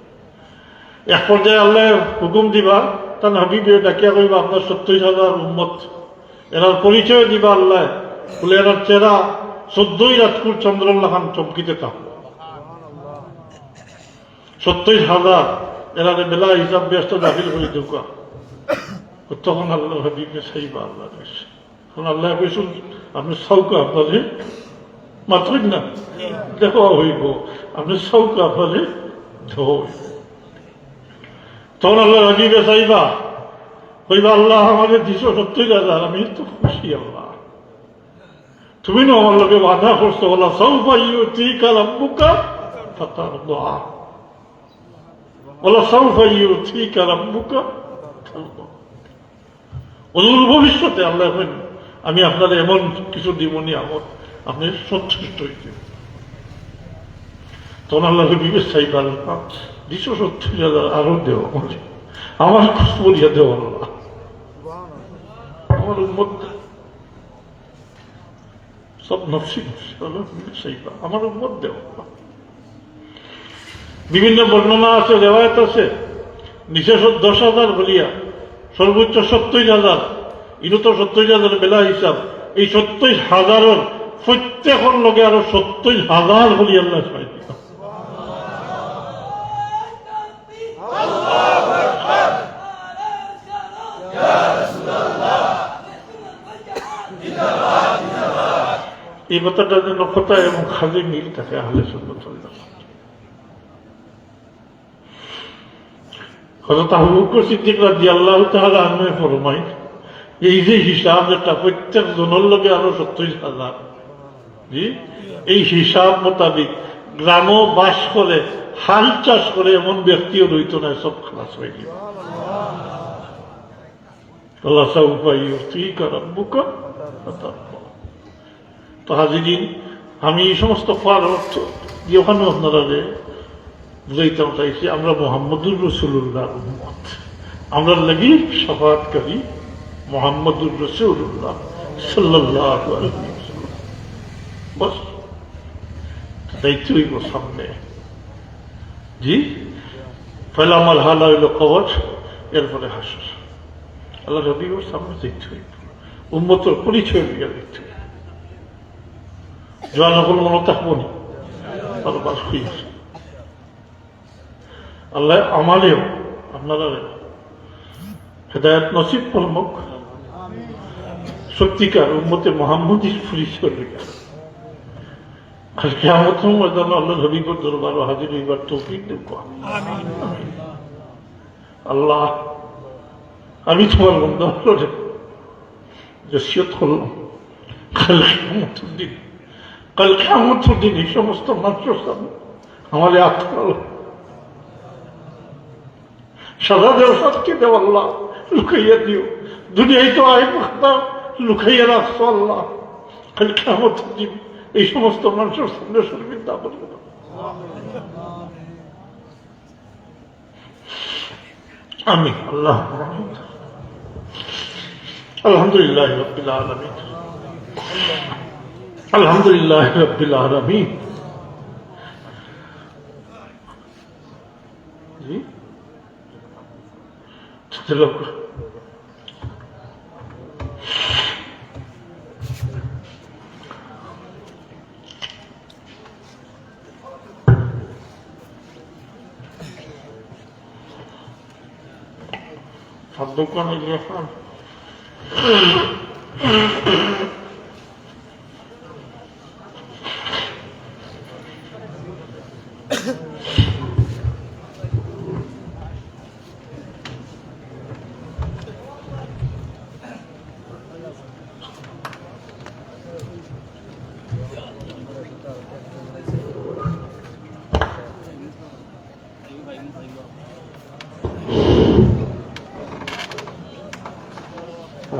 এক পর্যায়ে আল্লাহ হুকুম দিবা, তার হাবিবে ডাকিয়া কইবা আপনার 70,000 উম্মত, এরার পরিচয় দিবা আল্লাহ, বলে এরার চেহারা 14 রাজকুর চন্দ্রল্লাখান চমকিতে থাকবো। 70,000 এরারে বেলা হিসাব ব্যস্ত দাখিল করে ঢুকা। তখন আল্লাহ হাবিবে চাইবা আল্লাহ, তখন আল্লাহ কইসুন আপনি চাউকা আপনাদের মাত্রই না দেওয়া হইব, আপনি চাউকা আপনাদের দেওয়া হইব। তখন আল্লাহ হাবিবে চাইবা, কইবা আল্লাহ আমাদের 270,000, আমি তো খুশি আল্লাহ, তুমি না আমার লোকে বাধা করছো, বলা সাউফা ইউতিকা রাব্বুকা ফাতারদা, বলা সাউফা ইউতিকা রাব্বুকা ফাতারদা। অদূর ভবিষ্যতে আল্লাহ আমি আপনার এমন কিছু দিবনি আমল আপনি সন্তুষ্ট হইতে। তখন আল্লাহ বিবেক চাইবা 270,000 আরো দেও, আমার খুশ বলিয়া দেও আল্লাহ, আমার উম্মত সব নফসি চাইবা, আমার উম্মত দেও। বিভিন্ন বর্ণনা আছে, রেওয়ায়ত আছে, নিচে 10,000 বলিয়া সর্বোচ্চ 70,000, ইনো তো 70,000 বেলা হিসাব, এই 70,000 প্রত্যেকের লগে আরো 70,000 বলি আল্লাহ চাই দিত। এই কথাটা যেন কথা এবং খালি মিল থাকে আহলে সুন্নাত ওয়াল জামাত। হযরত আবু বকর সিদ্দিক রাদিয়াল্লাহু তাআলা আনহু ফরমায়, এই যে হিসাব যেটা প্রত্যেক জনের লগে আরো 70,000, এই হিসাব মোতাবিক গ্রামও বাস করে, হাল চাষ করে এমন ব্যক্তিও রইত না, সব খালাস হয়ে গেল। আল্লাহ সাউফা ইউতিকা রাব্বুকা ফাতারদা। তো হাজিরিন, আমি এই সমস্ত পার অর্থ দিয়ে ওখানে আপনারা বুঝাইতাম চাইছি, আমরা মুহাম্মদুর রাসূলুল্লাহ উম্মত, আমরা লাগি শাফাআতকারী মুহাম্মদুর রাসূলুল্লাহ সাল্লাল্লাহু আলাইহি ওয়াসাল্লাম। বস দায়িত্ব হইব সামনে। জি, পয়লা মারহালা হইল কবর, এরপরে হাসর। আল্লাহ হাবিবের সামনে দায়িত্ব হইব, উম্মতের পরিচয় দিয়ে দিতে হইব। জোয়ান হল মনে থাকবো না, আরো বাস হইয়াছে। আল্লাহ আমালেও আপনারা হেদায়েত নসিব ফরমুক, সত্যিকার উম্মতে মুহাম্মদীর পরিচয় লেখা। আর কিয়ামতের ময়দানে আল্লাহ হাবিবের দরবারে হাজির হইবার তৌফিক দেব। আল্লাহ, আমি তোমার বান্দা হলে ওসিয়ত করলাম, কাল কিয়ামতের দিন এই সমস্ত মানুষের সামনে আমাদের আত্মাল সাদা দেও, সত্যি দেও আল্লাহ, লুকাইয়া দিও। দুনিয়ায় তো আয় কথা লুকাইয়া রাখছো আল্লাহ, কাল কিয়ামতের দিন এই সমস্ত মানুষের সামনে শর্মিন্দা করবে না। আমি আল্লাহ আলহামদুলিল্লাহ রাব্বিল আলামিন, আলহামদুলিল্লাহ রাব্বিল আলামিন। জি চলো সব দোকানে গিয়ে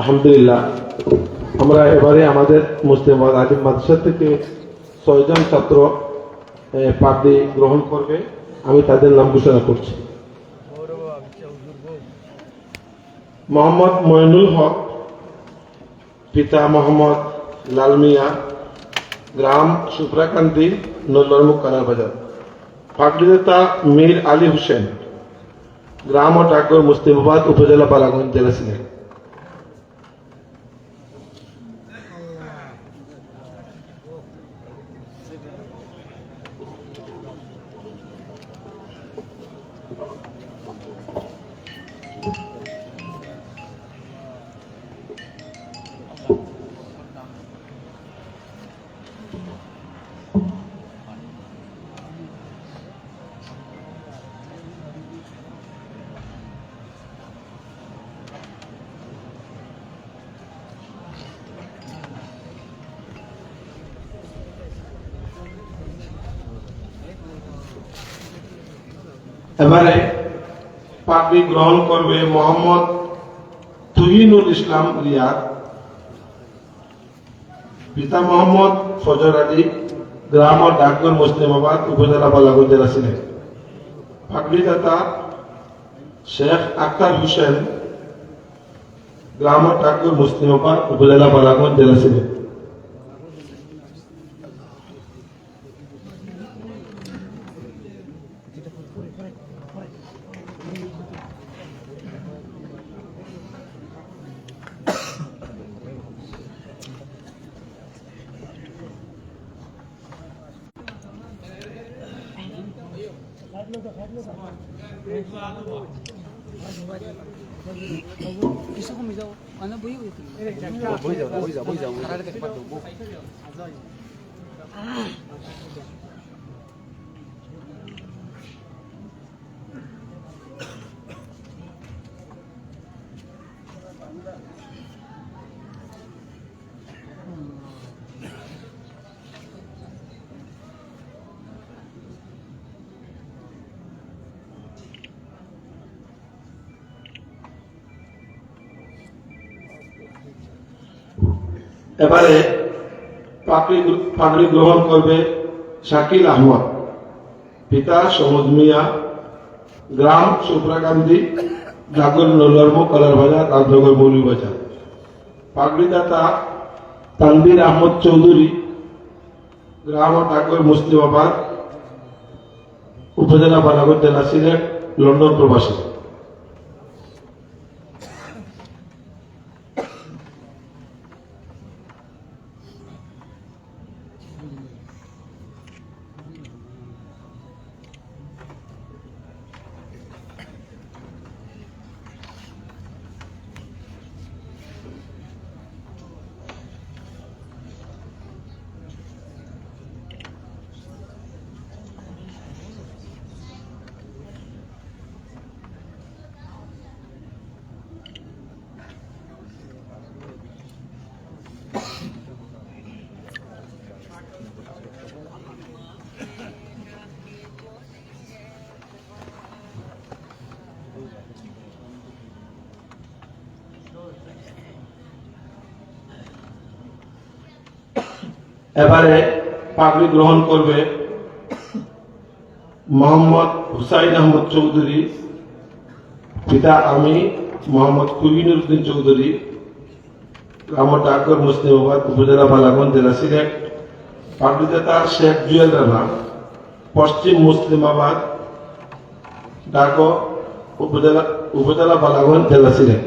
আলহামদুলিল্লাহ, আমরা এবারে আমাদের মুসলিম আলিম মাদ্রাসা থেকে 6 জন ছাত্র পাগড়ি গ্রহণ করবে। আমি তাদের নাম ঘোষণা করছি। মোহাম্মদ মইনুল হক, পিতা মোহাম্মদ লাল মিয়া, গ্রাম সুপ্রাকান্দি, নল্লরমুখ কানার বাজার। পাগড়িদাতা মীর আলী হোসেন, গ্রাম ও ডাকঘর মুস্তিমাবাদ, উপজেলা বালাগঞ্জ, জেলা সিলেট। এবারে পাগড়ি গ্রহণ করবে মোহাম্মদ তুহিনুল ইসলাম রিয়াদ, পিতা মোহাম্মদ ফজর আলী, গ্রাম ও ডাকঘর মুসলিমাবাদ, উপজেলা বালাগঞ্জ, জেলা সিলেট। পাগড়িদাতা শেখ আক্তার হোসেন, গ্রাম ও ডাকঘর মুসলিমাবাদ, উপজেলা বালাগঞ্জ, জেলা Sylhet. Bisa kami jauh, mana boy itu? Boy jauh. Karena dekat pada boy. এবারে পাগড়ি গ্রহণ করবে শাকিল আহমদ, পিতা সমুদ মিয়া, গ্রাম সুপ্রাকান্দি, ডাকঘর নল্লরমুখ কলার বাজার, রাজনগর মৌলভীবাজার। পাগড়িদাতা তানভীর আহমদ চৌধুরী, গ্রাম ও ডাকঘর মুস্লিমাবাদ, উপজেলা বালাগঞ্জ, জেলা সিলেট, লন্ডন প্রবাসী। এবারে পাগড়ি গ্রহণ করবে মোহাম্মদ হুসাইন আহমদ চৌধুরী, পিতা আমি মোহাম্মদ কুবিনুর উদ্দিন চৌধুরী, গ্রাম ডাকঘর মুসলিমাবাদ, উপজেলা বালাগঞ্জ, জেলা সিলেট। পাগড়িদাতা শেখ জুয়েল রানা, পশ্চিম মুসলিমাবাদ, ডাকঘর, উপজেলা বালাগঞ্জ, জেলা সিলেট।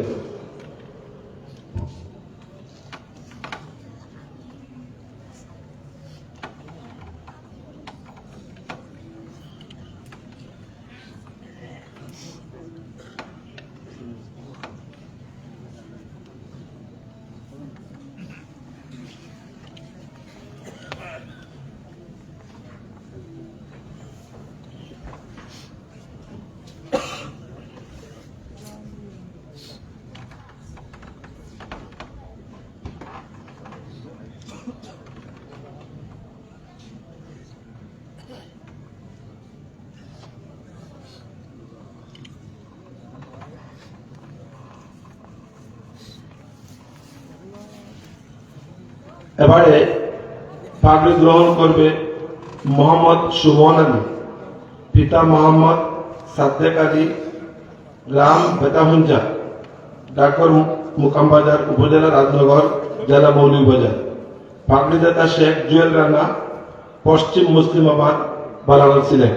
এবারে পাগড়ি গ্রহণ করবে মোহাম্মদ সুমন আলী, পিতা মোহাম্মদ সাদ্দেক আলী, গ্রাম বেতাহুঞ্জা, ডাকঘর মুকামবাজার, উপজেলা রাজনগর, জেলা মৌলভীবাজার। পাগড়িদাতা শেখ জুয়েল রানা, পশ্চিম মুসলিমাবাদ, বালাগঞ্জ ছিলেন।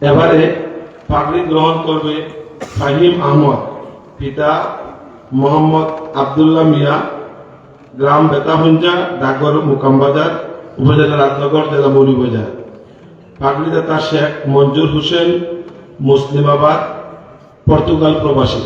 এবারে পাগড়ি গ্রহণ করবে ফাহিম আহমদ, পিতা মোহাম্মদ আব্দুল্লাহ মিয়া, গ্রাম বেতাহুঞ্জা, ডাকঘর মুকামবাজার, উপজেলা রাজনগর, জেলা মৌলভীবাজার। পাগড়িদাতা শেখ মঞ্জুর হোসেন, মুসলিমাবাদ, পর্তুগাল প্রবাসী।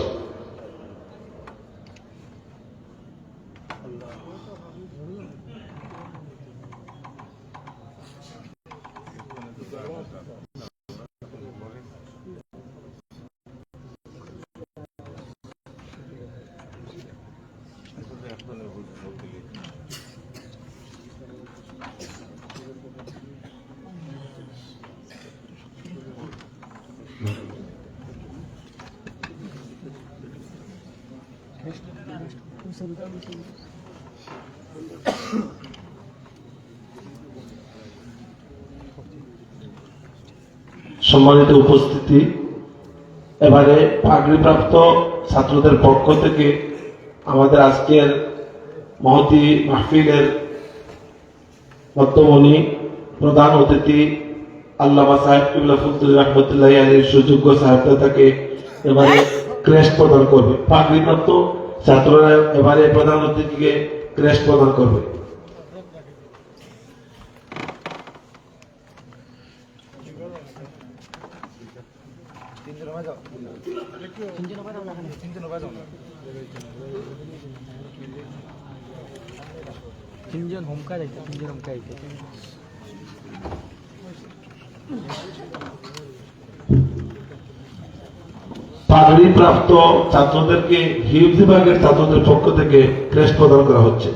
সম্মানিত উপস্থিতি, এবারে পাগড়িপ্রাপ্ত ছাত্রদের পক্ষ থেকে আমাদের আজকের মহতি মাহফিলের মধ্যমণি প্রধান অতিথি আল্লামা সাহেব কিবলা ফজলুর রহমতুল্লাহ আলীর সুযোগ্য সাহেবজাদাকে এবারে ক্রেস্ট প্রদান করবে। পাগড়িপ্রাপ্ত ছাত্ররা এবারে প্রধান অতিথিকে ক্রেস্ট প্রদান করবে। তিনজন হোমকা যাইতে, তিনজন হোমকা যাইতে। পাগড়ি প্রাপ্ত ছাত্রদেরকে হিফজ বিভাগের ছাত্রদের পক্ষ থেকে ক্রেস্ট প্রদান করা হচ্ছে।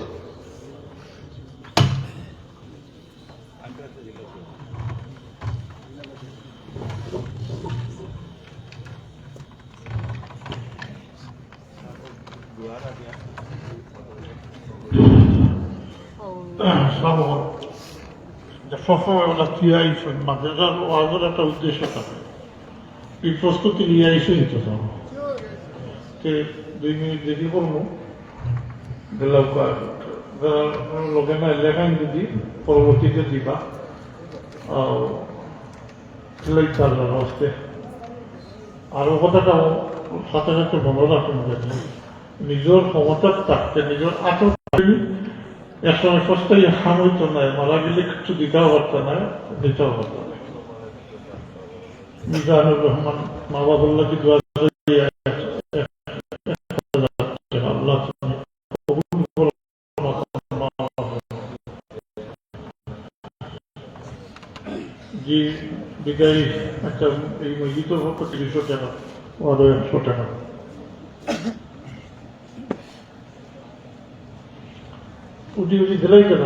সবসময় ওরা ক্রিয়াই মাদ্রাসার ওয়াজের একটা উদ্দেশ্য থাকে, এই প্রস্তুতি নিয়ে এসে নিতে চাবো। 2 মিনিট দেরি করবো, লোকে না লেখান যদি পরবর্তীতে দিবা আসতে। আরো কথাটা সাথে সাথে মনে রাখুন, নিজের ক্ষমতা থাকতে নিজের আচরণ এক সময় সস্তাই হাম হইতো না, মারা গেলে কিছু দিতেও পারতো না, দিতেও পারতো না। মিজানুর রহমান মা বাবুল্লাহ কি দোয়া জি বিদায়ী একটা এই মসজিদের পক্ষ 300 টাকা, আরো 100 টাকা। উঠি উঠি দিলাই কেন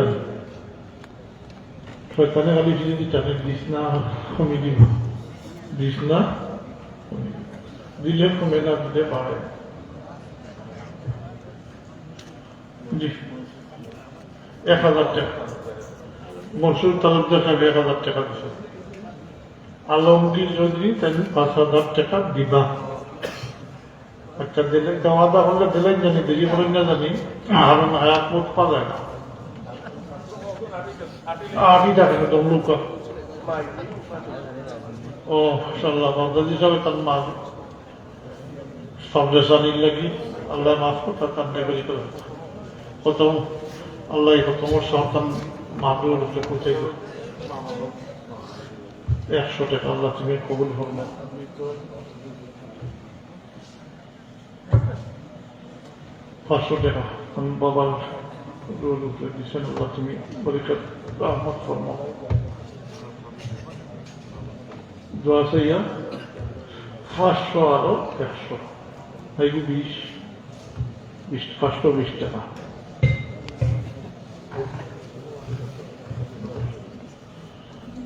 শয়তানে খালি যদি টাকা দিস না কমি দিব, দিস না দিলে কমে না, দিলে বাড়ে। 1000 টাকা মনসুর তালুকদার সাহেব 1000 টাকা দিছে। আলমগীর চৌধুরী তাই 5000 টাকা দিবা। একটা দিলেন দেওয়া হলে দিলেন জানি দেরি করেন না জানি হারুন হায়াত মুখ পাওয়া যায় না আটি থাকে না লোক ও সাল্লাহ বাবদাদি সাহেব তার মা সবরেসানির লাগি আল্লাহ মাফ করতে কান্না করি করে প্রথম আল্লাহ প্রথমর সন্তান মাহবুবের উপরে পৌঁছাই 100 টাকা আল্লাহ তুমি কবুল করবো 500 টাকা আমি বাবার উপরে দিচ্ছেন আল্লাহ তুমি পরীক্ষা রহমত করবো দোয়া চাইয়া 500 আরো 100 এই 520 টাকা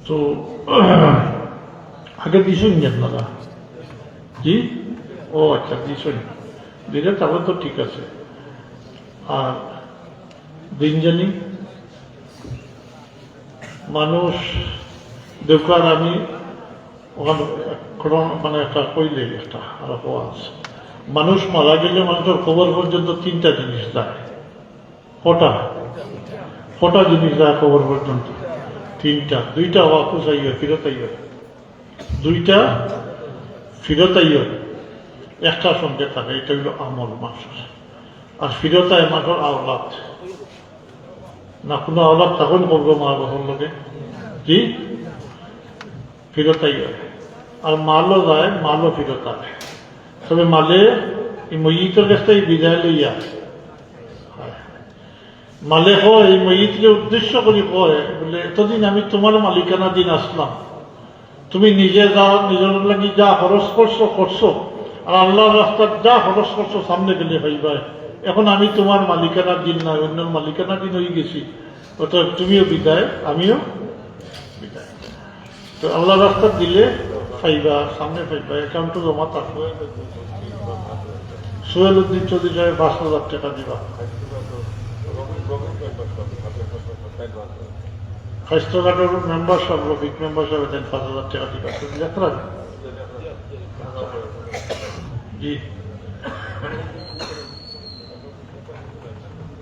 তো আগে দিছুন আপনারা জি ও আচ্ছা দিছুন দিলে তাহলে তো ঠিক আছে আর দিন জানি মানুষ দেখলাম আমি ওখানে মানে একটা কইলে একটা আর আওয়াজ মানুষ মারা গেলে মানুষের খবর পর্যন্ত 3টা জিনিস যায় কটা জিনিস যায় খবর পর্যন্ত 3টা 2টা ওয়াকুস আইয় ফিরত আইয় 2টা ফিরত আইয় একটা সঙ্গে থাকে এটা হলো আমল মানুষের আর ফিরত আয় মানুষের আওলাদ না কোনো আওলাদ তখন করবো মা বাবার লোকে কি ফিরত আইয় আর মালও যায় মালও ফিরত আয় তবে মালে এই ময়িতের কাছ থেকে বিদায় লইয়া মালে হয় এই ময়িতকে উদ্দেশ্য করি কয় বলে এতদিন আমি তোমার মালিকানা দিন আসলাম তুমি নিজে যা নিজের লাগি যা খরচ করছো আর আল্লাহর রাস্তার যা খরচ করছো সামনে গেলে হইবাই এখন আমি তোমার মালিকানা দিন না অন্যের মালিকানা দিন হয়ে গেছি অর্থাৎ তুমিও বিদায় আমিও বিদায় তো আল্লাহ রাস্তা দিলে পাইবা সামনে পাইবা অ্যাকাউন্টে জমা থাকবে সোহেল উদ্দিন চৌধুরী সাহেব 5,000 টাকা দিবা স্বাস্থ্যঘাটের মেম্বার সব রফিক মেম্বার সাহেব দেন 5,000 টাকা দিবা লেখা জি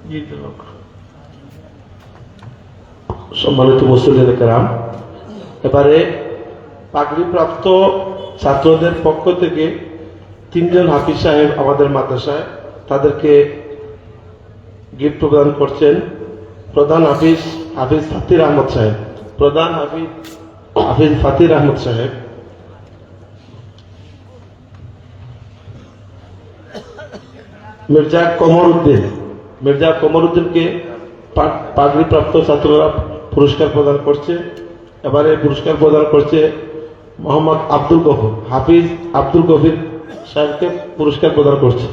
জি লোক সম্মানিত মুসলিম কেরাম এবারে পাগড়িপ্রাপ্ত ছাত্রদের পক্ষ থেকে 3 জন হাফিজ সাহেব আমাদের মাদ্রাসায় তাদেরকে গিফট প্রদান করছেন প্রধান হাফিজ ফাতির আহমদ সাহেব প্রধান হাফিজ ফাতির আহমদ সাহেব মির্জা কমরউদ্দিনকে পাগড়িপ্রাপ্ত ছাত্ররা পুরস্কার প্রদান করছে এবারে পুরস্কার প্রদান করছে মোহাম্মদ আব্দুল গফুর হাফিজ আব্দুল গফির সাহেবকে পুরস্কার প্রদান করছে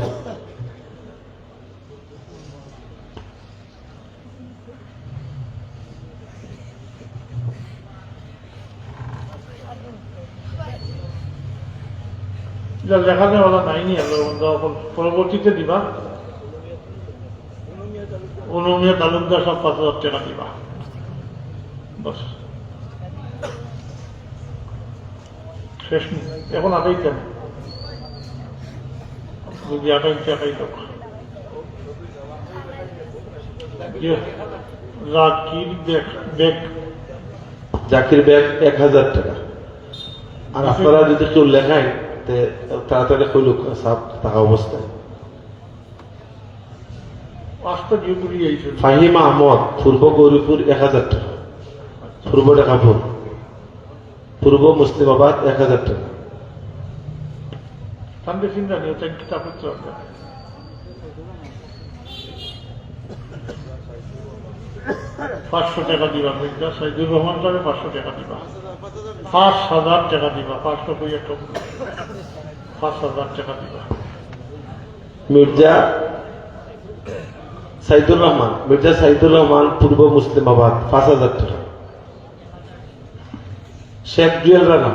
দেখালে ওরা নাইনি পরবর্তীতে দিবা অনুমিয়া তালুকদার সব 5,000 টাকা দিবা বস শেষ নেই এখন আটাইতেন যদি 28 টাকাই লোক জাকির ব্যাগ 1,000 টাকা আর আপনারা যদি কেউ লেখায় তাড়াতাড়ি কইলুক সব টাকা অবস্থায় ফাহিমা আহমদ পূর্ব গৌরীপুর 1,000 টাকা পূর্ব ঢাকাপুর পূর্ব মুসলিমাবাদ 1,000 টাকা চিন্তা নেই কিতাব 500 টাকা দিবা মির্জা সাইদুর রহমান সাহেব 500 টাকা দিবা 5,000 টাকা দিবা 500 কই একটা 5,000 টাকা দিবা মির্জা সাইদুর রহমান পূর্ব মুসলিমাবাদ 5,000 টাকা শেখ জুয়েল রানা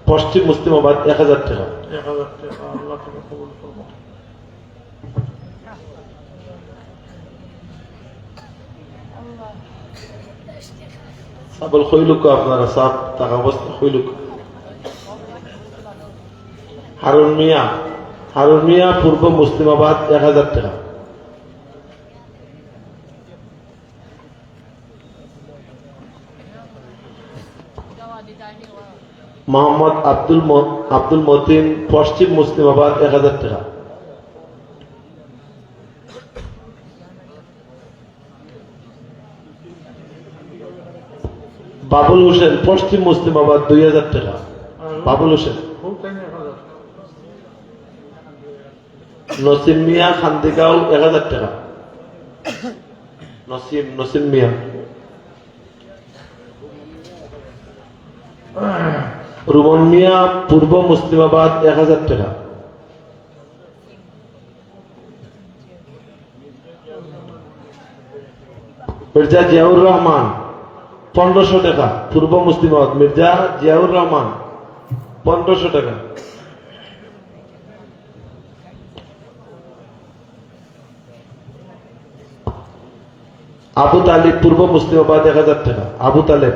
পশ্চিম মুসলিমাবাদ 1,000 টাকা 1,000 টাকা আল্লাহ তুমি কবুল করবো সাবল খইলুক আপনারা সব টাকা অবস্থা খইলুক হারুন মিয়া পূর্ব মুসলিমাবাদ 1000 টাকা। মোহাম্মদ আব্দুল মতিন পশ্চিম মুসলিমাবাদ 1000 টাকা। বাবুল হোসেন পশ্চিম মুসলিমাবাদ 2000 টাকা। বাবুল হোসেন। নসিম মিয়া খান্দিগাঁও 1000 টাকা। নসিম মিয়া। রুমন মিয়া পূর্ব মুসলিমাবাদ 1000 টাকা। মির্জা জিয়াউর রহমান 1500 টাকা পূর্ব মুসলিমাবাদ। মির্জা জিয়াউর রহমান 1500 টাকা। আবু তালিব পূর্ব মুসলিমাবাদ 1000 টাকা। আবু তালেব।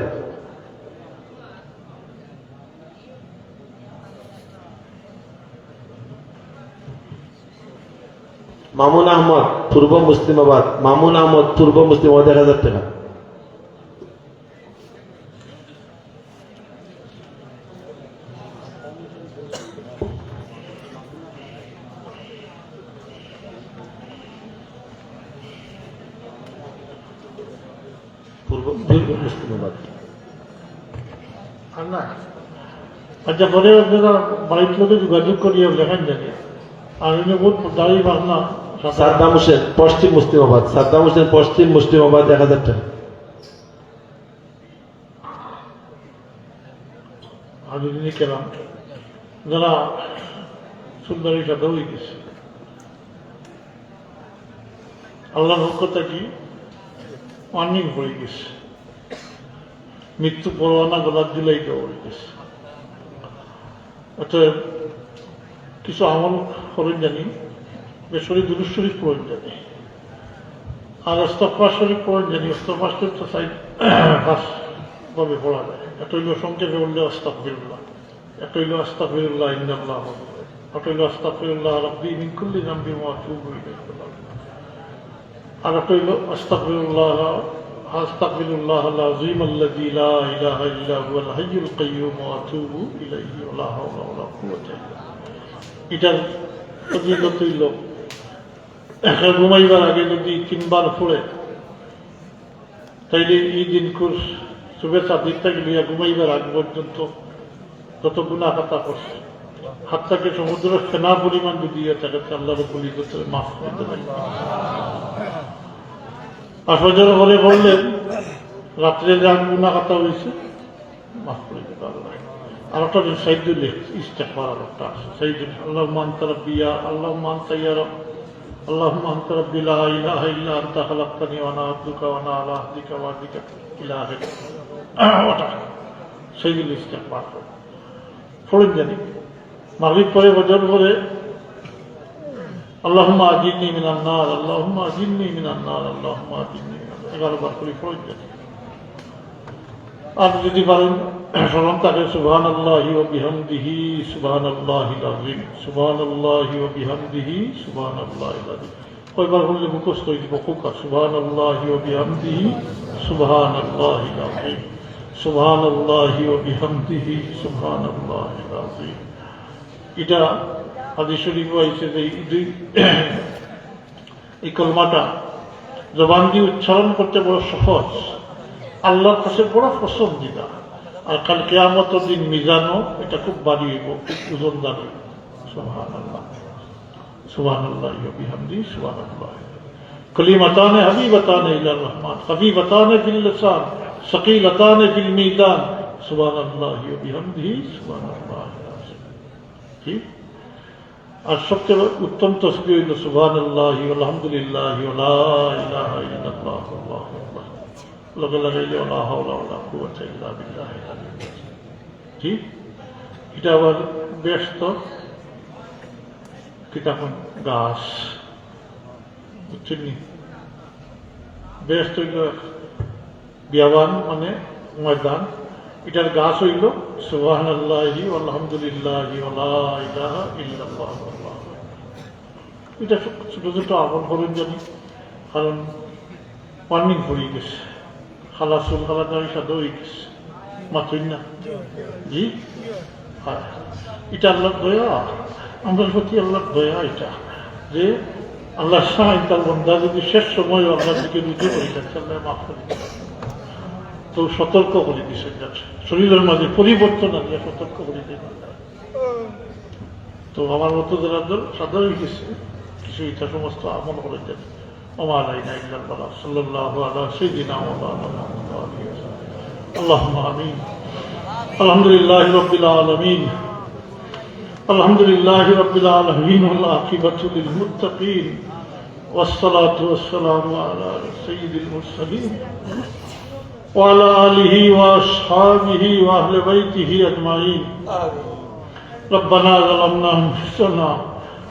মামুন আহমদ পূর্ব মুসলিমাবাদ। মামুন আহমদ পূর্ব মুসলিমাবাদ 1000 টাকা। পূর্ব মুসলিমাবাদ। আচ্ছা, পরে আপনারা বাড়ির লোকে যোগাযোগ করিয়ে লেখান জানি। আর এনে বহুত দাঁড়িয়ে ভাবনা। সাদ্দাম হোসেন পশ্চিম মুসলিমাবাদ। সাদ্দাম হোসেন পশ্চিম মুসলিমাবাদ 1000 টাকা। হাজিরিনী কেরাম যারা সুন্দরীর সাথে হয়ে গেছে, আল্লাহর পক্ষ কি ওয়ার্নিং হয়ে গেছে, মৃত্যু পরোয়ানা গলার জুলাইকে হয়ে গেছে। অতএব কিছু আমল করেন জানি, বেসরি দুরূদ শরীফ পড়েন জানি, আর ইস্তিগফার শরীফ পড়েন জানি। ইস্তিগফার শরীফ তো সাইড ভাবে পড়া যায়। এটা হইল সংক্ষেপে বললে আস্তাগফিরুল্লাহ, এটা হইল আস্তাগফিরুল্লাহ ইন্নাল্লাহ, এটা হইল আস্তাগফিরুল্লাহ রাব্বি মিন কুল্লি যামবিন ওয়া আতুবু ইলাইহি, আর এটা হইল আস্তাগফিরুল্লাহ আল আযীম আল্লাযী লা ইলাহা ইল্লা হুয়াল হাইয়ুল কাইয়্যুম ওয়া আতুবু ইলাইহি ওয়া লা হাওলা ওয়া লা কুওয়াতা ইল্লা বিল্লাহ। এটার ফজিলত হইল একা ঘুমাইবার আগে যদি 3 বার পড়ে, তাইলে এই দিনকুর শুভেচ্ছা দিকটা গিয়া ঘুমাইবার আগ পর্যন্ত যত গুনাহ খাতা করছে, হাতটাকে সমুদ্র ফেনা পরিমাণ যদি থাকে, আল্লাহ রাব্বুল ইজ্জতের মাফ করতে পারি। আর ফজর পরে বললেন রাত্রে যা গুনাহ খাতা হয়েছে মাফ করে দিতে আল্লাহ। আর একটা সাইদুল ইস্তেগফার আর একটা আছে, সাইদুল আল্লাহুম্মা আনতা রাব্বি ইয়া আল্লাহুম্মা আনতা ইয়া রাbb আল্লাহুম্মা আনতা রাব্বি লা ইলাহা ইল্লা আনতা খালাকতানি ওয়া আনা আবদুকা ওয়া আনা আলা আহদিকা ওয়া ওয়াদিকা ইলা আখির। ওটা সাইদুল ইস্তেগফার পড়েন জানি। মাগরিব পরে ফজর পরে আল্লাহুম্মা আজিরনি মিনান নার, আল্লাহুম্মা আজিরনি মিনান নার, আল্লাহুম্মা আজিরনি মিনান নার 11 বার করে পড়েন জানি। আর যদি পারেন স্মরণ থাকে সুবহানাল্লাহি ওয়া বিহামদিহি সুবহানাল্লাহিল আযীম, সুবহানাল্লাহি ওয়া বিহামদিহি সুবহানাল্লাহিল আযীম। কয়বার বললে মুখস্থ হয়ে দিব খুকা, সুবহানাল্লাহি ওয়া বিহামদিহি সুবহানাল্লাহিল আযীম, সুবহানাল্লাহি ওয়া বিহামদিহি সুবহানাল্লাহিল আযীম। এটা হাদিস শরীফে আছে যে এই কলমাটা জবান দিয়ে উচ্চারণ করতে বড় সহজ, আল্লাহর কাছে বড় পছন্দিদা। আর কাল কিয়ামতের দিন মিজানও এটা খুব ভারী হইব, খুব ওজনদার হইব। সুবহানাল্লাহ সুবহানাল্লাহি ওয়া বিহামদিহি সুবহানাল্লাহ। কালিমাতান হাবিবাতান ইলার রহমান, হাবিবাতান ফিল লিসান, সাকিলাতান ফিল মিজান, সুবহানাল্লাহি ওয়া বিহামদিহি সুবহানাল্লাহ। ঠিক। আর সবচেয়ে উত্তম তাসবিহ হইল সুবহানাল্লাহি ওয়া আলহামদুলিল্লাহি ওয়া লা ইলাহা ইল্লাল্লাহ আল্লাহু আকবার, লগে লাগাইলে ওয়া লা হাওলা ওয়া লা কুওয়াতা ইল্লা বিল্লাহিল আলিয়্যিল আযীম। ঠিক। এটা আবার ব্যস্ত কিতাবন গাছ, বুঝছেন? ব্যস্ত হইল বিয়াবান মানে ময়দান, এটার গাছ হইল সুবহানাল্লাহি ওয়া আলহামদুলিল্লাহি ওয়া লা ইলাহা ইল্লাল্লাহ আল্লাহু আকবার। এটা ছোট ছোট আমল করেন জানি, কারণ পার্নিং পড়ে গেছে, খালা চুল খালা দাঁড়ি সাদা হয়ে গেছে, মাথুই না জি। হ্যাঁ, এটা আল্লাহর দয়া, আমাদের প্রতি আল্লাহর দয়া এটা, যে আল্লাহ সাহায্য তার বন্ধা যদি শেষ সময় আল্লাহর দিকে রুজু করে যাচ্ছে, আল্লাহ মাফ করে দিচ্ছে। তো সতর্ক করে দিছে, শরীরের মাঝে পরিবর্তন আনিয়ে সতর্ক করে দিয়ে। তো আমার মতো যারা সাদা হয়ে গেছে, কিছু এটা সমস্ত আমল করে দেন। আমার আইনা ইল্লাল বালাগ, সাল্লাল্লাহু আলা সাইয়্যিদিনা মাওলানা আল্লাহুম্মা আমিন। আলহামদুলিল্লাহি রাব্বিল আলামিন, আলহামদুলিল্লাহি রাব্বিল আলামিন, ওয়াল আকিবাতু লিল মুত্তাকিন, ওয়াসসালাতু ওয়াসসালামু আলা সাইয়্যিদিল মুরসালিন ওয়া আলা আলিহি ওয়া আসহাবিহি ওয়া আহলি বাইতিহি আজমাইন। ربنا ظلمنا أنفسنا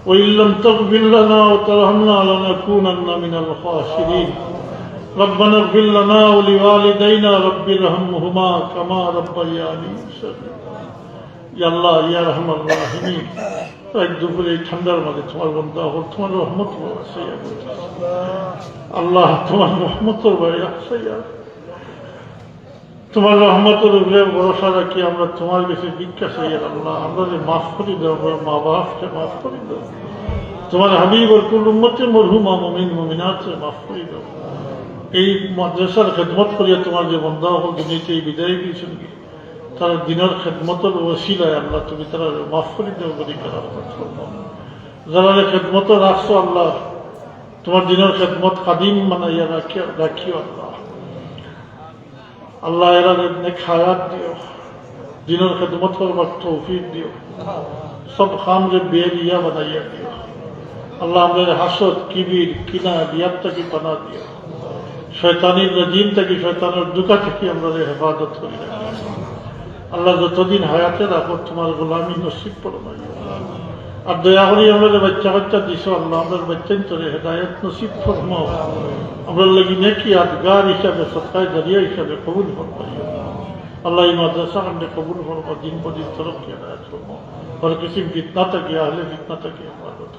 وإن لم تغفر لنا وترحمنا لنكونن من الخاسرين. ربنا اغفر لنا ولوالدينا رب ارحمهما كما ربياني صغيرا. يا الله يا رحم الراحمين, এক দুপুরে ঠান্ডার মাঝে তোমার বন্ধা হল, তোমার রহমত আল্লাহ, তোমার রহমতের বাইরে আসইয়া, তোমার রহমতের উপরে ভরসা রাখি আমরা তোমার কাছে ভিক্ষা চাই। আল্লাহ, আমরা যে মাফ করে দাও, মা বাপকে মাফ করে দাও, তোমার হাবিবর কুল উম্মতে মরহুমা মুমিন মুমিনাতকে মাফ করে দাও। এই মাদ্রাসার খেদমত করিয়া তোমার যে বন্ধা হল দুনিয়াতে এই বিদায় দিয়েছেন, তারা দিনের খেদমতের ওসিলায় আল্লাহ তুমি তারা মাফ করে দাও, বলি যারা খেদমত রাখছো আল্লাহ, তোমার দিনের খেদমত কাদিম বানাইয়া রাখিও আল্লাহ। আল্লাহ এরা নেক হায়াত দিও, দিনের খেদমত করবার তৌফিক দিও, সব খামরে বেরিয়া বানাইয়া দিও আল্লাহ। আমাদের হাসদ কিবির কিনা রিয়াব থেকে বানা দিও, শয়তানির রাজিম থেকে, শয়তানের দুকা থেকে আমরা হেফাজত করি আল্লাহ। যতদিন হায়াতে রাখো তোমার গোলামি নসিব ফরমাই। আর দয়া করি আমরা বাচ্চা বাচ্চা দিছ আল্লাহ, আমরা বাচ্চান তোরে হেদায়ত নসিব ফরমাও, আমরা লাগি নেকি ইয়াদগার হিসাবে, সৎকায় জারিয়া হিসাবে কবুল ফরমাই আল্লাহ। এই মাদ্রাসা আমাদের কবুল ফরমা, দিন প্রদিন তরফ হেদায়ত ফরমাও, হর কিসিম ফিতনা থেকে, আহলে ফিতনা থেকে হেফাজত।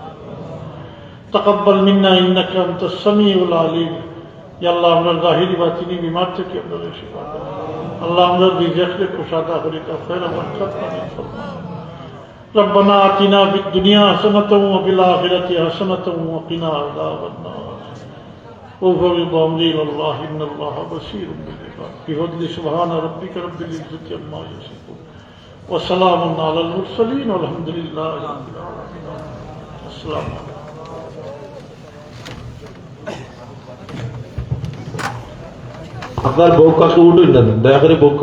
তাকাব্বাল মিন্না ইন্নাকা আনতাস সামিউল আলিম। ইয়া আল্লাহ, আমরা জাহিরি বাতিনি বিমার থেকে আমরা শিফা দাও আল্লাহ। আমরা রিজিককে কুশাদা করি, তা খৈর বরকত নাযিল ফরমা। ربنا آتنا في الدنيا حسنة وفي الآخرة حسنة وقنا عذاب النار. وفوض أمري إلى الله إن الله بصير بالعباد. بفضل سبحان ربك رب العزة عما يصفون وسلام على المرسلين والحمد لله رب العالمين. السلام عليكم. আপনার বউ কাকে উঠুন না, দয়া করে বউ